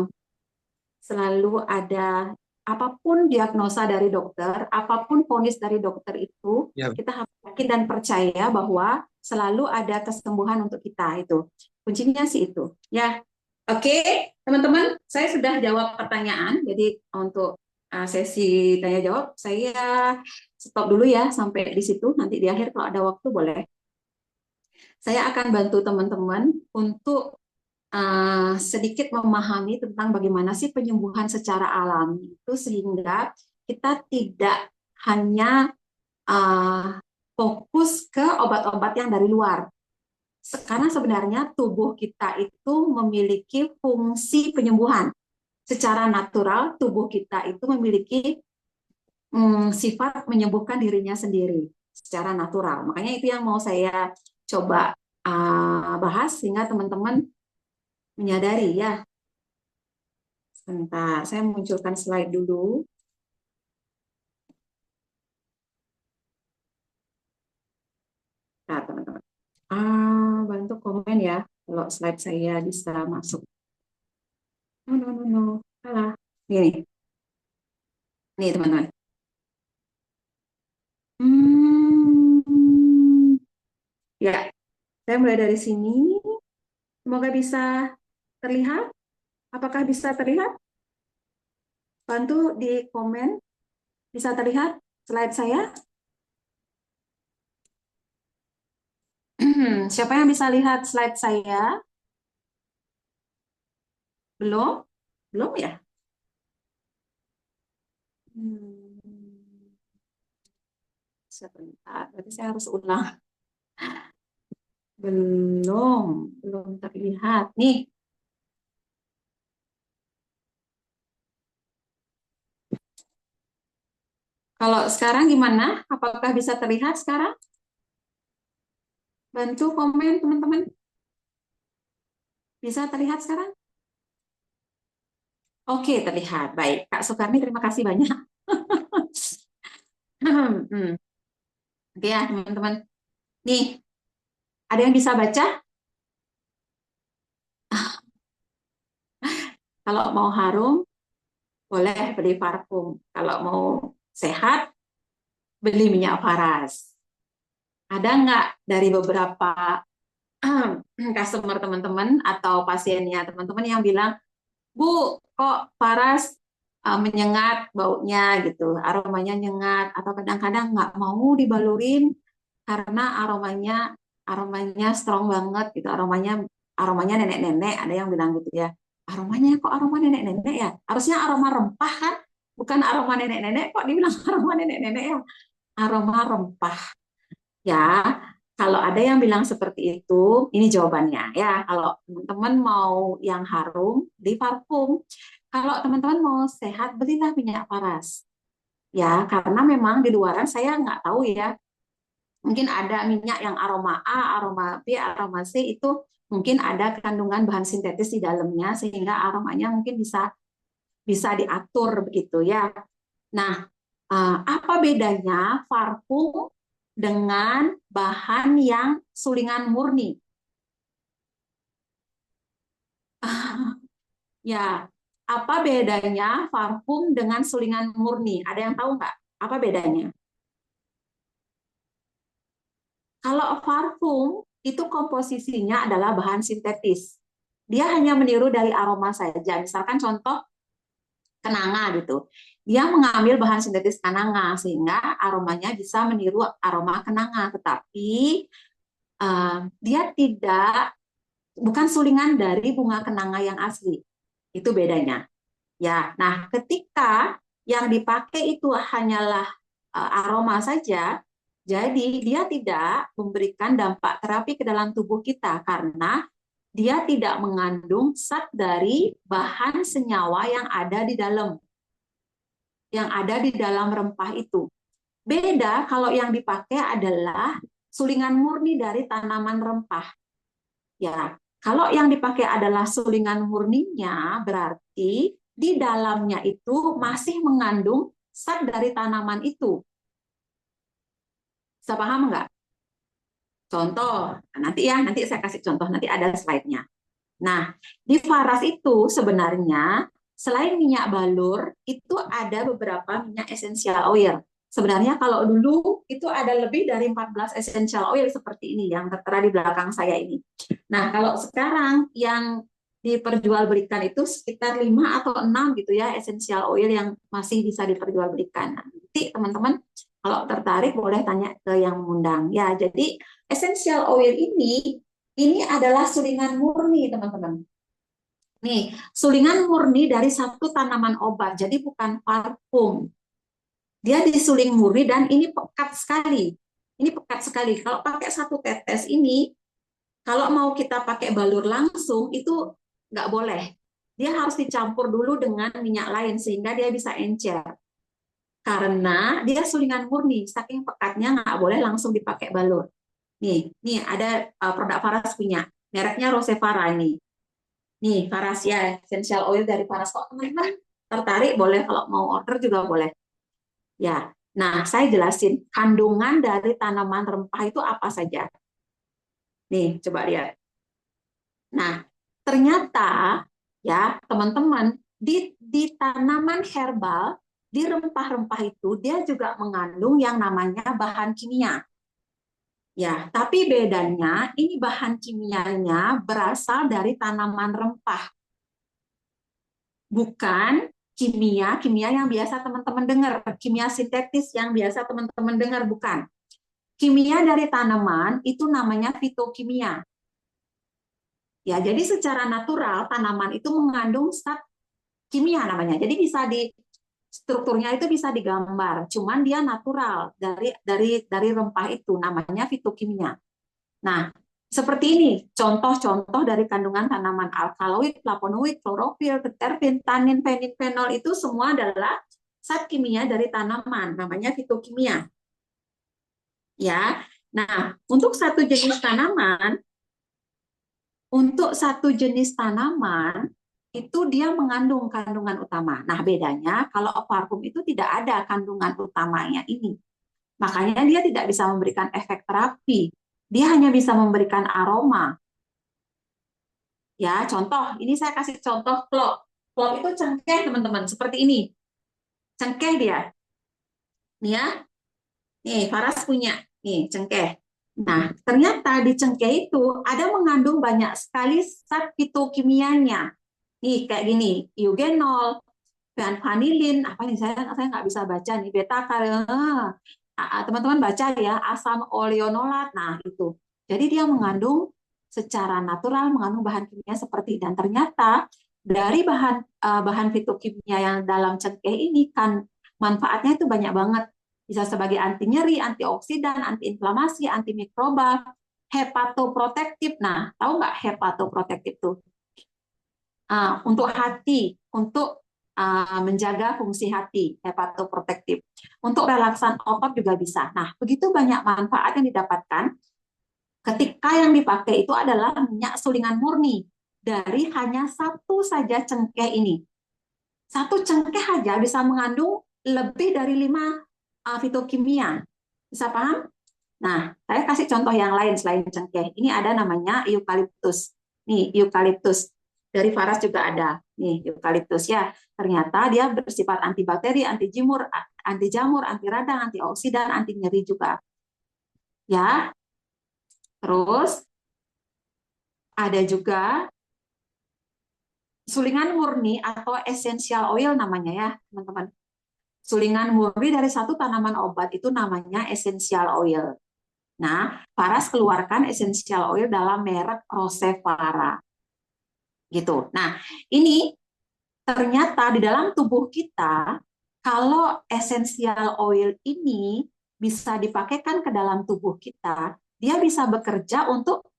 Selalu ada apapun diagnosa dari dokter, apapun vonis dari dokter itu, Ya, kita harus yakin dan percaya bahwa selalu ada kesembuhan untuk kita itu. Kuncinya sih itu. Ya, oke, teman-teman, saya sudah jawab pertanyaan. Jadi untuk sesi tanya jawab saya stop dulu ya sampai di situ. Nanti di akhir kalau ada waktu boleh. Saya akan bantu teman-teman untuk sedikit memahami tentang bagaimana sih penyembuhan secara alami itu sehingga kita tidak hanya uh, fokus ke obat-obat yang dari luar. Karena sebenarnya tubuh kita itu memiliki fungsi penyembuhan. Secara natural, tubuh kita itu memiliki sifat menyembuhkan dirinya sendiri secara natural. Makanya itu yang mau saya coba bahas sehingga teman-teman menyadari ya. Sebentar, saya munculkan slide dulu. Nah, teman-teman. Bantu komen ya kalau slide saya bisa masuk. No, no, no, no. Salah. Ini, nih teman-teman. Hmm, ya, saya mulai dari sini. Semoga bisa terlihat. Apakah bisa terlihat? Bantu di komen. Bisa terlihat slide saya? Siapa yang bisa lihat slide saya? Belum? Belum ya? Hmm, sebentar, berarti saya harus ulang. Belum, belum terlihat. Nih, kalau sekarang gimana? Apakah bisa terlihat sekarang? Bantu komen teman-teman. Bisa terlihat sekarang? Oke, terlihat. Baik, Kak Sukarni, terima kasih banyak. Hmm, Oke ya, teman-teman. Nih, ada yang bisa baca? Kalau mau harum, boleh beli parfum. Kalau mau sehat, beli minyak paras. Ada nggak dari beberapa customer teman-teman atau pasiennya teman-teman yang bilang, Bu, kok paras menyengat baunya gitu, aromanya nyengat, atau kadang-kadang nggak mau dibalurin karena aromanya strong banget gitu, aromanya nenek-nenek, ada yang bilang gitu ya. Aromanya kok aroma nenek-nenek ya? Harusnya aroma rempah kan? Bukan aroma nenek-nenek, kok dibilang aroma nenek-nenek ya? Aroma rempah. Ya, kalau ada yang bilang seperti itu, ini jawabannya ya. Kalau teman-teman mau yang harum, di parfum. Kalau teman-teman mau sehat, belilah minyak paras. Ya, karena memang di luaran saya nggak tahu ya. Mungkin ada minyak yang aroma A, aroma B, aroma C itu mungkin ada kandungan bahan sintetis di dalamnya sehingga aromanya mungkin bisa bisa diatur begitu ya. Nah, apa bedanya parfum dengan bahan yang sulingan murni? Ya, apa bedanya parfum dengan sulingan murni? Ada yang tahu nggak? Apa bedanya? Kalau parfum itu komposisinya adalah bahan sintetis. Dia hanya meniru dari aroma saja. Misalkan contoh kenanga gitu. Dia mengambil bahan sintetis kenanga sehingga aromanya bisa meniru aroma kenanga, tetapi dia tidak bukan sulingan dari bunga kenanga yang asli. Itu bedanya. Ya, nah ketika yang dipakai itu hanyalah aroma saja, jadi dia tidak memberikan dampak terapi ke dalam tubuh kita karena dia tidak mengandung zat dari bahan senyawa yang ada di dalam rempah itu. Beda kalau yang dipakai adalah sulingan murni dari tanaman rempah. Ya, kalau yang dipakai adalah sulingan murninya, berarti di dalamnya itu masih mengandung zat dari tanaman itu. Bisa paham nggak? Contoh, nanti saya kasih contoh, nanti ada slide-nya. Nah, di Faras itu sebenarnya selain minyak balur, itu ada beberapa minyak essential oil. Sebenarnya kalau dulu itu ada lebih dari 14 essential oil seperti ini yang tertera di belakang saya ini. Nah, kalau sekarang yang diperjualbelikan itu sekitar 5 atau 6 gitu ya essential oil yang masih bisa diperjualbelikan. Nah, nanti teman-teman kalau tertarik boleh tanya ke yang mengundang. Ya, jadi essential oil ini adalah sulingan murni, teman-teman. Nih, sulingan murni dari satu tanaman obat, jadi bukan parfum. Dia disuling murni dan ini pekat sekali. Ini pekat sekali. Kalau pakai satu tetes ini, kalau mau kita pakai balur langsung, itu nggak boleh. Dia harus dicampur dulu dengan minyak lain sehingga dia bisa encer. Karena dia sulingan murni, saking pekatnya nggak boleh langsung dipakai balur. Nih ada produk Faras punya, mereknya Rosevara ini. Nih, Faras ya, essential oil dari Faras. Kok teman-teman tertarik boleh kalau mau order juga boleh. Ya, nah saya jelasin kandungan dari tanaman rempah itu apa saja. Nih, coba lihat. Nah, ternyata ya teman-teman di tanaman herbal, di rempah-rempah itu dia juga mengandung yang namanya bahan kimia. Ya, tapi bedanya ini bahan kimianya berasal dari tanaman rempah, bukan kimia yang biasa teman-teman dengar, kimia sintetis yang biasa teman-teman dengar, bukan. Kimia dari tanaman itu namanya fitokimia. Ya, jadi secara natural tanaman itu mengandung zat kimia namanya. Jadi bisa di strukturnya itu bisa digambar, cuman dia natural dari rempah itu namanya fitokimia. Nah, seperti ini contoh-contoh dari kandungan tanaman: alkaloid, flavonoid, klorofil, terpen, tanin, penin, fenol itu semua adalah zat kimia dari tanaman namanya fitokimia. Ya. Nah, untuk satu jenis tanaman itu dia mengandung kandungan utama. Nah, bedanya kalau parfum itu tidak ada kandungan utamanya ini. Makanya dia tidak bisa memberikan efek terapi. Dia hanya bisa memberikan aroma. Ya, contoh, ini saya kasih contoh klok. Klok itu cengkeh, teman-teman, seperti ini. Cengkeh dia. Nih ya. Nih, Faras punya. Nih, cengkeh. Nah, ternyata di cengkeh itu ada mengandung banyak sekali zat fitokimianya. Nih, kayak gini, eugenol, vanilin, apa nih, saya nggak bisa baca nih, beta teman-teman baca ya, asam oleonolat. Nah, itu. Jadi dia mengandung secara natural mengandung bahan kimia seperti, dan ternyata dari bahan fitokimia yang dalam cengkeh ini kan manfaatnya itu banyak banget. Bisa sebagai anti nyeri, antioksidan, antiinflamasi, antimikrobal, hepatoprotektif. Nah, tahu nggak hepatoprotektif tuh? Untuk hati, untuk menjaga fungsi hati, hepatoprotektif. Untuk relaksan otot juga bisa. Nah, begitu banyak manfaat yang didapatkan ketika yang dipakai itu adalah minyak sulingan murni dari hanya satu saja cengkeh ini. Satu cengkeh aja bisa mengandung lebih dari 5 fitokimia. Bisa paham? Nah, saya kasih contoh yang lain selain cengkeh. Ini ada namanya eukaliptus. Nih, eukaliptus. Dari Faras juga ada. Nih, eukaliptus ya. Ternyata dia bersifat antibakteri, anti jamur, anti radang, antioksidan, anti nyeri juga. Ya. Terus ada juga sulingan murni atau essential oil namanya ya, teman-teman. Sulingan murni dari satu tanaman obat itu namanya essential oil. Nah, Faras keluarkan essential oil dalam merek Rosevara. Gitu. Nah, ini ternyata di dalam tubuh kita, kalau essential oil ini bisa dipakaikan ke dalam tubuh kita, dia bisa bekerja untuk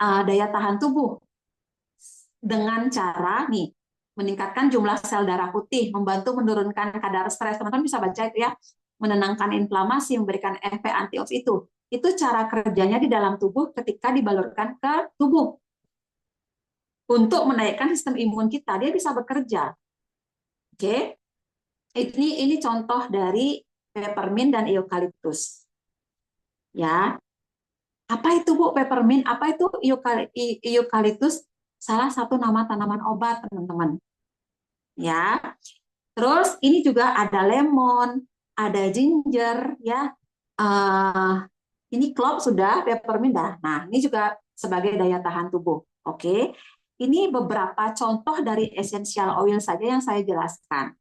daya tahan tubuh dengan cara nih meningkatkan jumlah sel darah putih, membantu menurunkan kadar stres. Teman-teman bisa baca itu ya, menenangkan inflamasi, memberikan efek antioksidan itu. Itu cara kerjanya di dalam tubuh ketika dibalurkan ke tubuh. Untuk menaikkan sistem imun kita, dia bisa bekerja. Oke. Ini contoh dari peppermint dan eukaliptus. Ya. Apa itu Bu peppermint? Apa itu eukaliptus? Salah satu nama tanaman obat, teman-teman. Ya. Terus ini juga ada lemon, ada ginger, ya. Ini clove sudah, peppermint dah. Nah, ini juga sebagai daya tahan tubuh. Oke. Ini beberapa contoh dari essential oil saja yang saya jelaskan.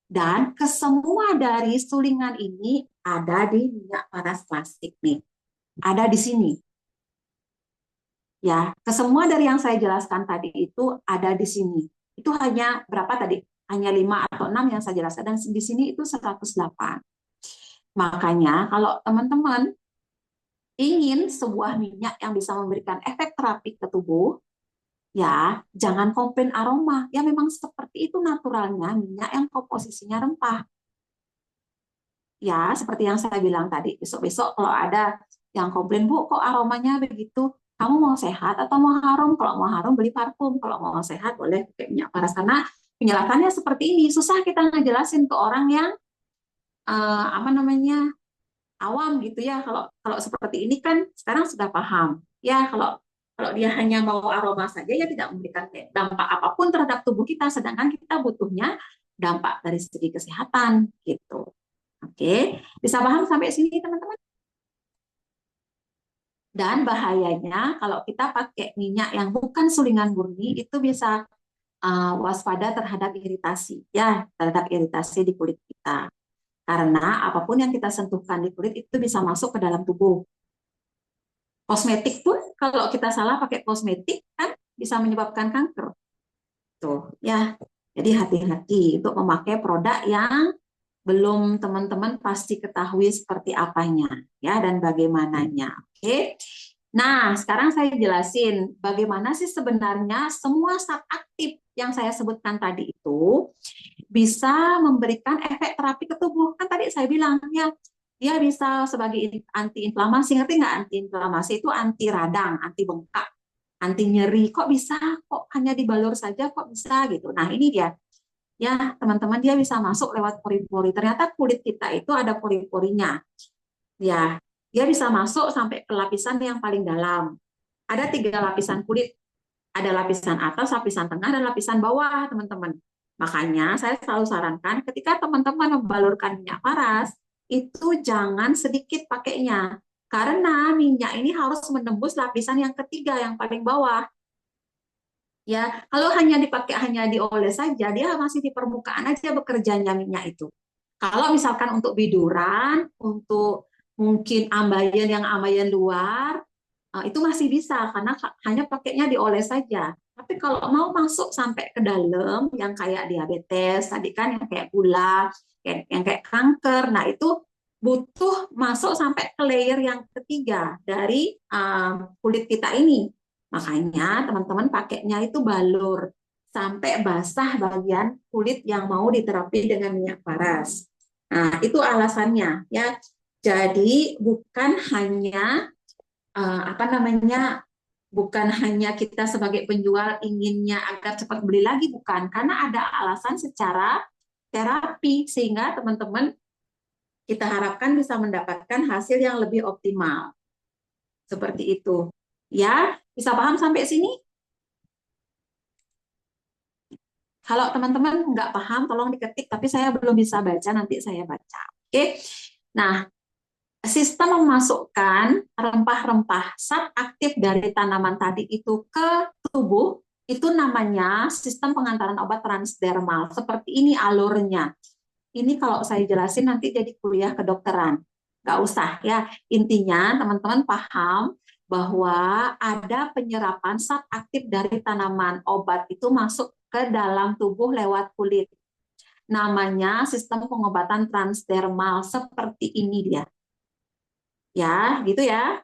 Dan kesemua dari sulingan ini ada di minyak panas klasik nih. Ada di sini. Ya, kesemua dari yang saya jelaskan tadi itu ada di sini. Itu hanya berapa tadi? Hanya 5 atau 6 yang saya jelaskan, dan di sini itu 108. Makanya kalau teman-teman ingin sebuah minyak yang bisa memberikan efek terapi ke tubuh, ya jangan komplain aroma. Ya memang seperti itu naturalnya minyak yang komposisinya rempah. Ya seperti yang saya bilang tadi, besok-besok kalau ada yang komplain, Bu kok aromanya begitu, kamu mau sehat atau mau harum? Kalau mau harum beli parfum, kalau mau sehat boleh pakai minyak paras. Karena penjelasannya seperti ini, susah kita ngejelasin ke orang yang apa namanya awam gitu ya. Kalau kalau seperti ini kan sekarang sudah paham ya. Kalau Kalau dia hanya mau aroma saja, ya tidak memberikan dampak apapun terhadap tubuh kita, sedangkan kita butuhnya dampak dari segi kesehatan gitu. Oke, bisa paham sampai sini teman-teman? Dan bahayanya kalau kita pakai minyak yang bukan sulingan murni itu bisa waspada terhadap iritasi, ya, terhadap iritasi di kulit kita. Karena apapun yang kita sentuhkan di kulit itu bisa masuk ke dalam tubuh. Kosmetik pun kalau kita salah pakai kosmetik kan bisa menyebabkan kanker. Tuh, ya. Jadi hati-hati untuk memakai produk yang belum teman-teman pasti ketahui seperti apanya, ya, dan bagaimananya. Oke. Nah, sekarang saya jelasin bagaimana sih sebenarnya semua zat aktif yang saya sebutkan tadi itu bisa memberikan efek terapi ke tubuh. Kan tadi saya bilang, ya, dia bisa sebagai anti-inflamasi. Ngerti nggak anti-inflamasi itu anti radang, anti bengkak, anti nyeri. Kok bisa? Kok hanya dibalur saja? Kok bisa gitu? Nah, ini dia. Ya, teman-teman, dia bisa masuk lewat pori-pori. Ternyata kulit kita itu ada pori-porinya. Ya, dia bisa masuk sampai ke lapisan yang paling dalam. Ada 3 lapisan kulit. Ada lapisan atas, lapisan tengah, dan lapisan bawah, teman-teman. Makanya saya selalu sarankan ketika teman-teman membalurkan minyak paras, itu jangan sedikit pakainya. Karena minyak ini harus menembus lapisan yang ketiga, yang paling bawah. Ya, kalau hanya dipakai hanya dioles saja, dia masih di permukaan aja bekerjanya minyak itu. Kalau misalkan untuk biduran, untuk mungkin ambayan luar, itu masih bisa karena hanya pakainya dioles saja. Tapi kalau mau masuk sampai ke dalam, yang kayak diabetes, tadi kan yang kayak gula, yang kayak kanker, nah itu butuh masuk sampai ke layer yang ketiga dari kulit kita ini. Makanya teman-teman pakainya itu balur sampai basah bagian kulit yang mau diterapi dengan minyak paras. Nah, itu alasannya ya. Jadi bukan hanya apa namanya, bukan hanya kita sebagai penjual inginnya agar cepat beli lagi, bukan, karena ada alasan secara terapi sehingga teman-teman kita harapkan bisa mendapatkan hasil yang lebih optimal. Seperti itu. Ya, bisa paham sampai sini? Kalau teman-teman nggak paham, tolong diketik, tapi saya belum bisa baca, nanti saya baca. Oke. Nah, sistem memasukkan rempah-rempah zat aktif dari tanaman tadi itu ke tubuh, itu namanya sistem pengantaran obat transdermal. Seperti ini alurnya. Ini kalau saya jelasin nanti jadi kuliah kedokteran. Nggak usah ya. Intinya teman-teman paham bahwa ada penyerapan zat aktif dari tanaman obat itu masuk ke dalam tubuh lewat kulit. Namanya sistem pengobatan transdermal. Seperti ini dia. Ya, gitu ya.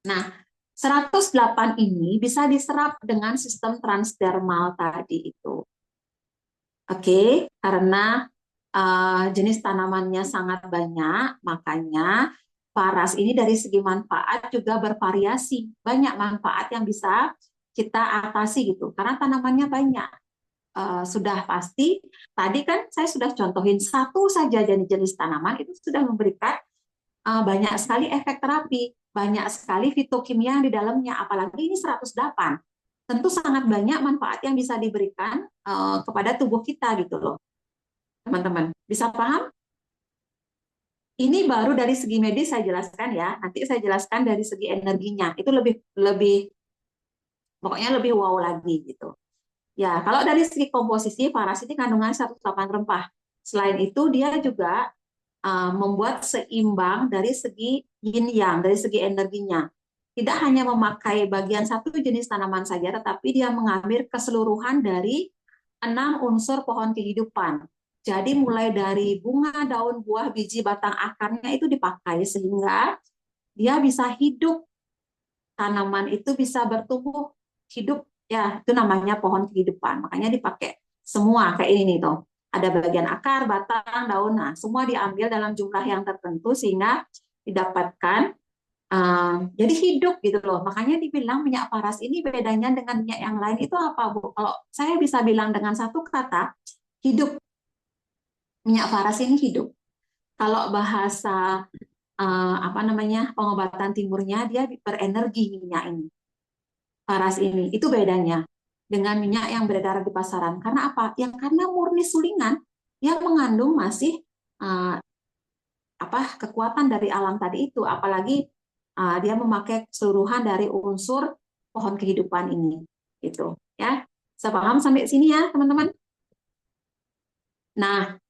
Nah, 108 ini bisa diserap dengan sistem transdermal tadi itu. Oke, karena jenis tanamannya sangat banyak, makanya paras ini dari segi manfaat juga bervariasi. Banyak manfaat yang bisa kita atasi gitu, karena tanamannya banyak. Sudah pasti, tadi kan saya sudah contohin satu saja jenis tanaman itu sudah memberikan banyak sekali efek terapi, banyak sekali fitokimia yang di dalamnya, apalagi ini 108. Tentu sangat banyak manfaat yang bisa diberikan kepada tubuh kita gitu loh, teman-teman. Bisa paham? Ini baru dari segi medis saya jelaskan ya. Nanti saya jelaskan dari segi energinya. Itu lebih lebih pokoknya lebih wow lagi gitu. Ya, kalau dari segi komposisi, paras ini kandungan 108 rempah. Selain itu dia juga membuat seimbang dari segi yin yang, dari segi energinya. Tidak hanya memakai bagian satu jenis tanaman saja, tetapi dia mengambil keseluruhan dari 6 unsur pohon kehidupan. Jadi mulai dari bunga, daun, buah, biji, batang, akarnya itu dipakai sehingga dia bisa hidup, tanaman itu bisa bertumbuh hidup, ya itu namanya pohon kehidupan. Makanya dipakai semua kayak ini nih tuh. Ada bagian akar, batang, daun, nah semua diambil dalam jumlah yang tertentu sehingga didapatkan jadi hidup gitu loh. Makanya dibilang minyak paras ini bedanya dengan minyak yang lain itu apa, Bu? Kalau saya bisa bilang dengan satu kata, hidup. Minyak paras ini hidup. Kalau bahasa apa namanya pengobatan timurnya dia berenergi minyak ini. paras ini. Itu bedanya dengan minyak yang beredar di pasaran. Karena apa? Yang karena murni sulingan yang mengandung masih uh, kekuatan dari alam tadi itu, apalagi dia memakai keseluruhan dari unsur pohon kehidupan ini, gitu ya. Saya paham sampai sini ya teman-teman. Nah,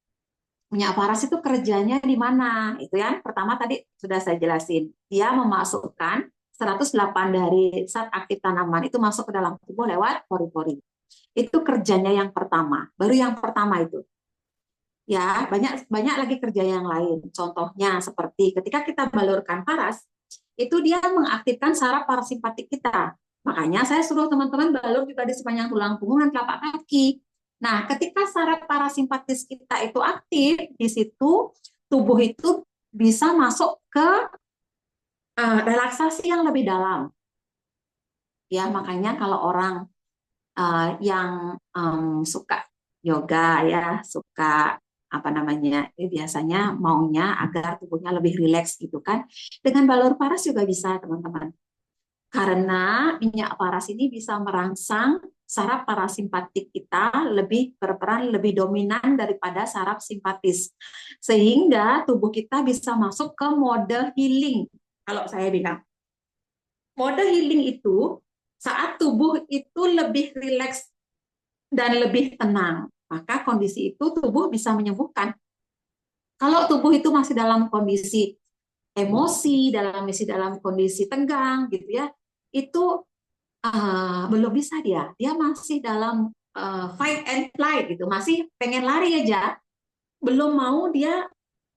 minyak paras itu kerjanya di mana? Itu yang pertama tadi sudah saya jelasin. Dia memasukkan 108 dari zat aktif tanaman itu masuk ke dalam tubuh lewat pori-pori. Itu kerjanya yang pertama. Baru yang pertama itu. Ya, banyak banyak lagi kerja yang lain. Contohnya seperti ketika kita balurkan paras, itu dia mengaktifkan saraf parasimpatik kita. Makanya saya suruh teman-teman balur juga di sepanjang tulang punggung dan telapak kaki. Nah, ketika saraf parasimpatis kita itu aktif, di situ tubuh itu bisa masuk ke relaksasi yang lebih dalam. Ya, makanya kalau orang yang suka yoga ya, suka apa namanya, biasanya maunya agar tubuhnya lebih rileks gitu kan. Dengan balur paras juga bisa, teman-teman. Karena minyak paras ini bisa merangsang saraf parasimpatik kita lebih berperan lebih dominan daripada saraf simpatis. Sehingga tubuh kita bisa masuk ke mode healing. Kalau saya bilang, mode healing itu saat tubuh itu lebih rileks dan lebih tenang, maka kondisi itu tubuh bisa menyembuhkan. Kalau tubuh itu masih dalam kondisi emosi, dalam kondisi tegang gitu ya, itu belum bisa dia masih dalam fight and flight gitu, masih pengen lari aja, belum mau dia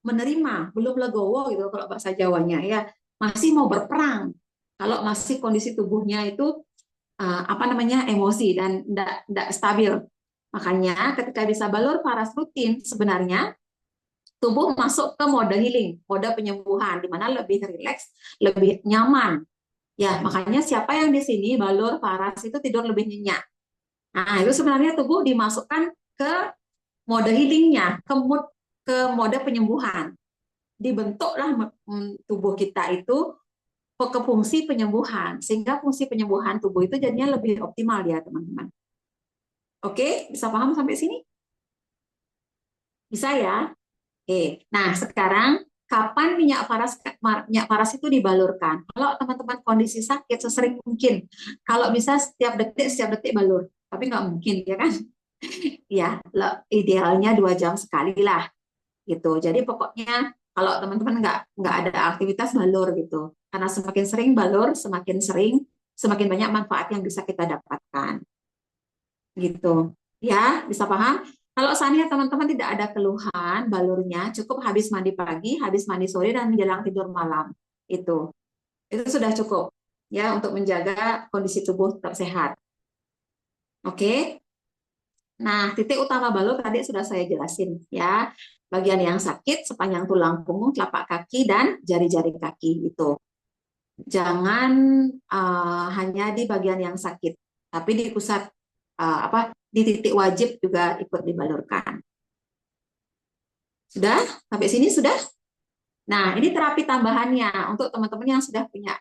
menerima, belum legowo gitu kalau bahasa Jawanya ya, masih mau berperang. Kalau masih kondisi tubuhnya itu apa namanya emosi dan tidak stabil. Makanya ketika bisa balur paras rutin, sebenarnya tubuh masuk ke mode healing, mode penyembuhan, di mana lebih rileks, lebih nyaman. Ya, makanya siapa yang di sini balur paras itu tidur lebih nyenyak. Nah, itu sebenarnya tubuh dimasukkan ke mode healingnya, ke mode penyembuhan. Dibentuklah tubuh kita itu ke fungsi penyembuhan, sehingga fungsi penyembuhan tubuh itu jadinya lebih optimal ya teman-teman. Oke, bisa paham sampai sini? Bisa ya? Oke, nah sekarang kapan minyak paras itu dibalurkan? Kalau teman-teman kondisi sakit sesering mungkin, kalau bisa setiap detik balur, tapi nggak mungkin ya kan? Ya, idealnya 2 jam sekali lah, gitu. Jadi pokoknya kalau teman-teman nggak ada aktivitas balur gitu, karena semakin sering balur, semakin banyak manfaat yang bisa kita dapatkan, gitu. Ya, bisa paham? Kalau seandainya teman-teman tidak ada keluhan balurnya, cukup habis mandi pagi, habis mandi sore, dan menjelang tidur malam. Itu sudah cukup ya untuk menjaga kondisi tubuh tetap sehat. Oke. Nah, titik utama balur tadi sudah saya jelasin ya. Bagian yang sakit sepanjang tulang punggung, telapak kaki, dan jari-jari kaki itu. Jangan hanya di bagian yang sakit, tapi di pusat di titik wajib juga ikut dibalurkan. Sudah? Sampai sini sudah? Nah, ini terapi tambahannya untuk teman-teman yang sudah punya,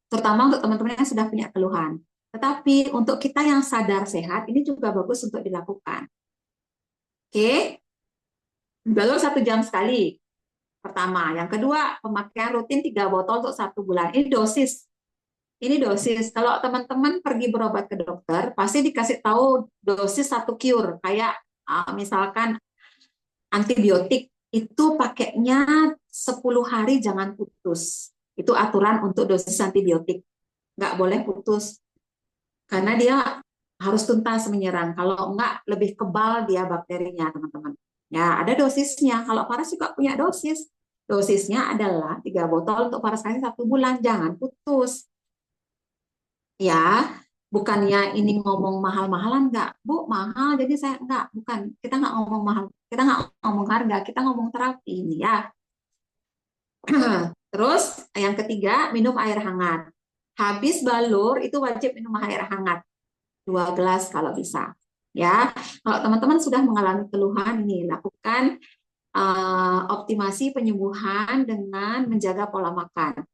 terutama untuk teman-teman yang sudah punya keluhan. Tetapi untuk kita yang sadar sehat, ini juga bagus untuk dilakukan. Oke, balur 1 jam sekali. Pertama, yang kedua, pemakaian rutin 3 botol untuk 1 bulan. Ini dosis. Ini dosis. Kalau teman-teman pergi berobat ke dokter, pasti dikasih tahu dosis 1 cure. Kayak misalkan antibiotik itu pakainya 10 hari jangan putus. Itu aturan untuk dosis antibiotik. Nggak boleh putus. Karena dia harus tuntas menyerang. Kalau enggak, lebih kebal dia bakterinya, teman-teman. Ya, ada dosisnya. Kalau paras juga punya dosis. Dosisnya adalah 3 botol untuk paras kali 1 bulan. Jangan putus. Ya, bukannya ini ngomong mahal-mahalan, enggak. Bu, mahal, jadi saya enggak. Bukan, kita enggak ngomong mahal. Kita enggak ngomong harga, kita ngomong terapi ini ya. Terus, yang ketiga, minum air hangat. Habis balur, itu wajib minum air hangat. 2 gelas kalau bisa. Ya, kalau teman-teman sudah mengalami keluhan ini, lakukan optimasi penyembuhan dengan menjaga pola makan.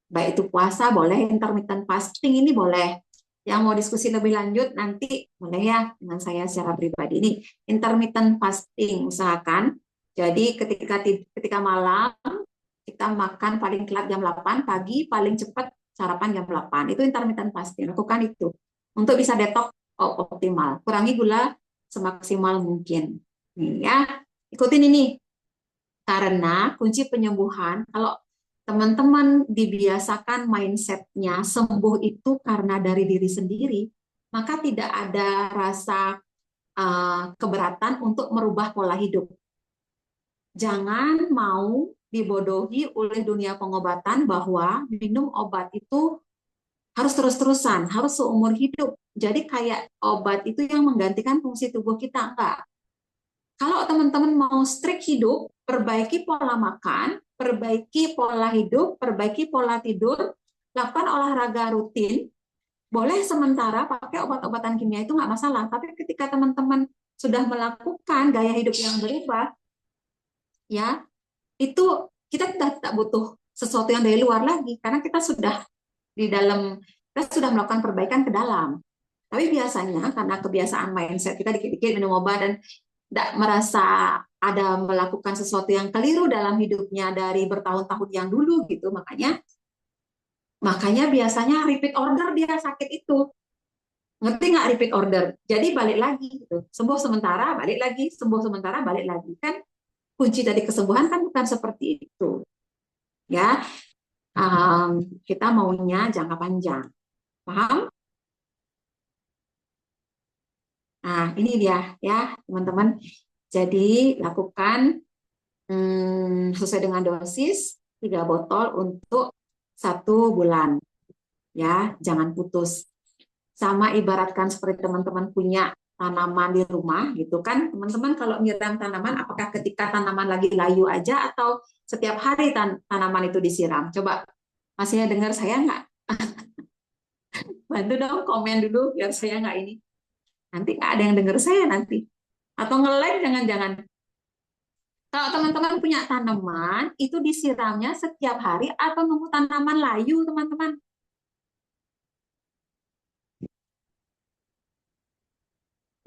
Baik itu puasa boleh, intermittent fasting ini boleh. Yang mau diskusi lebih lanjut nanti boleh ya dengan saya secara pribadi. Ini intermittent fasting, usahakan. Jadi ketika malam kita makan paling telat jam 8 pagi, paling cepat sarapan jam 8. Itu intermittent fasting. Lakukan itu untuk bisa detox optimal. Kurangi gula semaksimal mungkin. Nih ya, ikutin ini. Karena kunci penyembuhan, kalau teman-teman dibiasakan mindsetnya sembuh itu karena dari diri sendiri, maka tidak ada rasa keberatan untuk merubah pola hidup. Jangan mau dibodohi oleh dunia pengobatan bahwa minum obat itu harus terus-terusan, harus seumur hidup. Jadi kayak obat itu yang menggantikan fungsi tubuh kita, enggak. Kalau teman-teman mau strict hidup, perbaiki pola makan, perbaiki pola hidup, perbaiki pola tidur, lakukan olahraga rutin, boleh sementara pakai obat-obatan kimia itu nggak masalah. Tapi ketika teman-teman sudah melakukan gaya hidup yang berubah, ya itu kita tidak butuh sesuatu yang dari luar lagi, karena kita sudah di dalam, kita sudah melakukan perbaikan ke dalam. Tapi biasanya karena kebiasaan mindset kita dikit-dikit minum obat dan tidak merasa ada melakukan sesuatu yang keliru dalam hidupnya dari bertahun-tahun yang dulu gitu, makanya biasanya repeat order dia sakit itu. Ngerti nggak repeat order? Jadi balik lagi gitu. Sembuh sementara, balik lagi, sembuh sementara, balik lagi. Kan kunci dari kesembuhan kan bukan seperti itu. Ya, kita maunya jangka panjang. Paham? Nah, ini dia ya, teman-teman. Jadi lakukan sesuai dengan dosis 3 botol untuk 1 bulan. Ya, jangan putus. Sama ibaratkan seperti teman-teman punya tanaman di rumah gitu kan, teman-teman kalau nyiram tanaman, apakah ketika tanaman lagi layu aja atau setiap hari tanaman itu disiram? Coba masih dengar saya nggak? Bantu dong komen dulu biar saya nggak ini. Nanti nggak ada yang dengar saya nanti. Atau nge-like jangan-jangan. Kalau teman-teman punya tanaman, itu disiramnya setiap hari atau nunggu tanaman layu, teman-teman?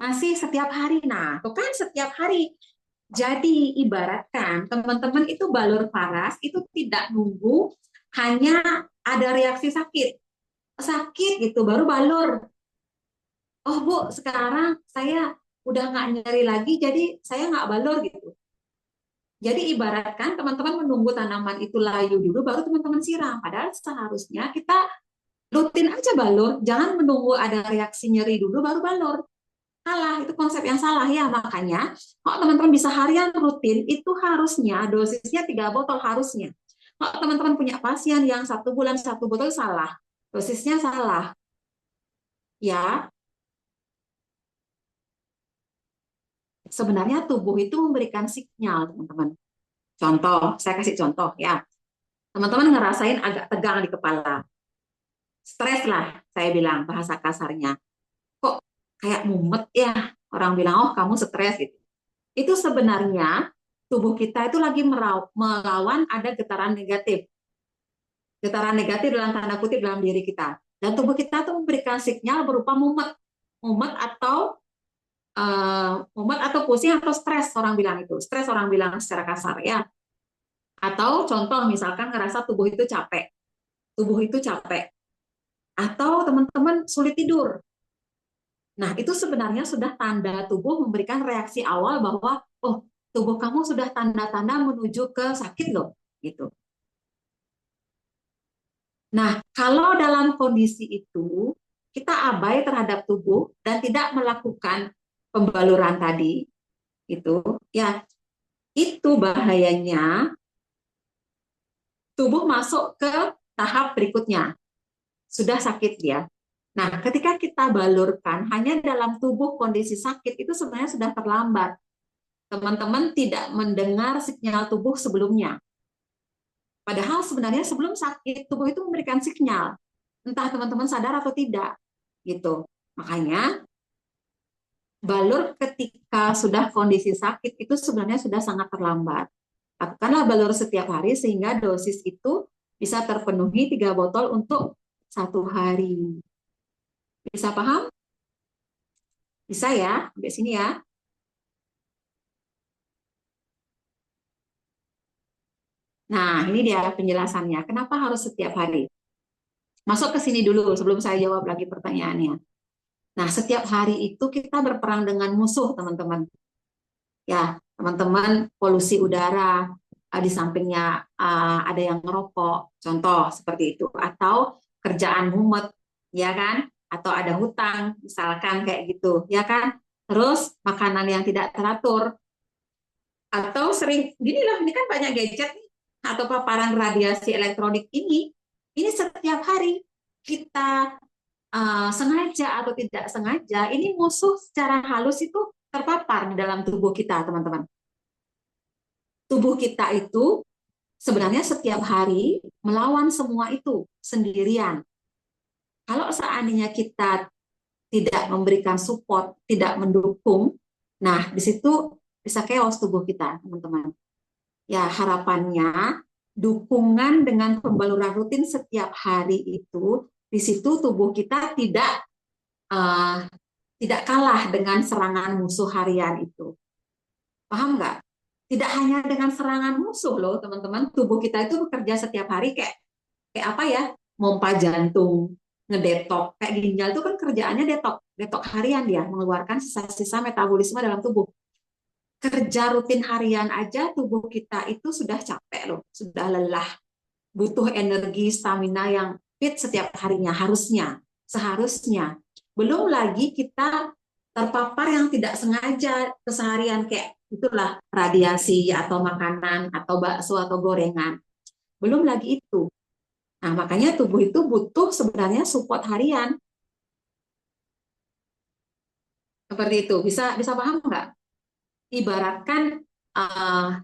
Masih setiap hari. Nah, itu kan setiap hari. Jadi ibaratkan teman-teman itu balur paras itu tidak nunggu hanya ada reaksi sakit. Sakit gitu baru balur. Oh Bu, sekarang saya udah nggak nyeri lagi, jadi saya nggak balur gitu. Jadi ibaratkan teman-teman menunggu tanaman itu layu dulu baru teman-teman siram. Padahal seharusnya kita rutin aja balur, jangan menunggu ada reaksi nyeri dulu baru balur. Salah, itu konsep yang salah ya. Makanya kalau teman-teman bisa harian rutin, itu harusnya dosisnya 3 botol harusnya. Kalau teman-teman punya pasien yang 1 bulan 1 botol, salah. Dosisnya salah. Ya, sebenarnya tubuh itu memberikan sinyal, teman-teman. Contoh, saya kasih contoh ya. Teman-teman ngerasain agak tegang di kepala. Stres lah, saya bilang bahasa kasarnya. Kok kayak mumet ya? Orang bilang, oh kamu stres gitu. Itu sebenarnya tubuh kita itu lagi melawan ada getaran negatif. Getaran negatif dalam tanda kutip dalam diri kita. Dan tubuh kita tuh memberikan sinyal berupa mumet. Mumet atau pusing atau stres, orang bilang itu. Stres orang bilang secara kasar ya. Atau contoh misalkan ngerasa tubuh itu capek. Tubuh itu capek. Atau teman-teman sulit tidur. Nah, itu sebenarnya sudah tanda tubuh memberikan reaksi awal bahwa oh, tubuh kamu sudah tanda-tanda menuju ke sakit loh, gitu. Nah, kalau dalam kondisi itu kita abai terhadap tubuh dan tidak melakukan pembaluran tadi, itu ya itu bahayanya tubuh masuk ke tahap berikutnya, sudah sakit dia. Nah, ketika kita balurkan hanya dalam tubuh kondisi sakit itu sebenarnya sudah terlambat. Teman-teman tidak mendengar sinyal tubuh sebelumnya. Padahal sebenarnya sebelum sakit, tubuh itu memberikan sinyal. Entah teman-teman sadar atau tidak. Gitu. Makanya, balur ketika sudah kondisi sakit itu sebenarnya sudah sangat terlambat. Lakukanlah balur setiap hari sehingga dosis itu bisa terpenuhi 3 botol untuk 1 hari. Bisa paham? Bisa ya? Sampai sini ya. Nah, ini dia penjelasannya. Kenapa harus setiap hari? Masuk ke sini dulu sebelum saya jawab lagi pertanyaannya. Nah, setiap hari itu kita berperang dengan musuh, teman-teman. Ya, teman-teman, polusi udara, di sampingnya ada yang merokok, contoh seperti itu. Atau kerjaan mumet, ya kan? Atau ada hutang, misalkan kayak gitu, ya kan? Terus makanan yang tidak teratur, atau sering gini loh, ini kan banyak gadget nih, atau paparan radiasi elektronik ini setiap hari kita sengaja atau tidak sengaja, ini musuh secara halus itu terpapar di dalam tubuh kita, teman-teman. Tubuh kita itu sebenarnya setiap hari melawan semua itu sendirian. Kalau seandainya kita tidak memberikan support, tidak mendukung, nah di situ bisa chaos tubuh kita, teman-teman. Ya, harapannya dukungan dengan pembaluran rutin setiap hari itu, di situ tubuh kita uh, tidak kalah dengan serangan musuh harian itu. Paham nggak? Tidak hanya dengan serangan musuh loh, teman-teman. Tubuh kita itu bekerja setiap hari kayak kayak apa ya? Mompa jantung, ngedetok. Kayak ginjal itu kan kerjaannya detok, detok harian dia, mengeluarkan sisa-sisa metabolisme dalam tubuh. Kerja rutin harian aja tubuh kita itu sudah capek loh, sudah lelah, butuh energi stamina yang fit setiap harinya, seharusnya. Belum lagi kita terpapar yang tidak sengaja keseharian kayak itulah radiasi atau makanan atau bakso atau gorengan. Belum lagi itu. Nah, makanya tubuh itu butuh sebenarnya support harian. Seperti itu. Bisa bisa paham nggak? Ibaratkan uh,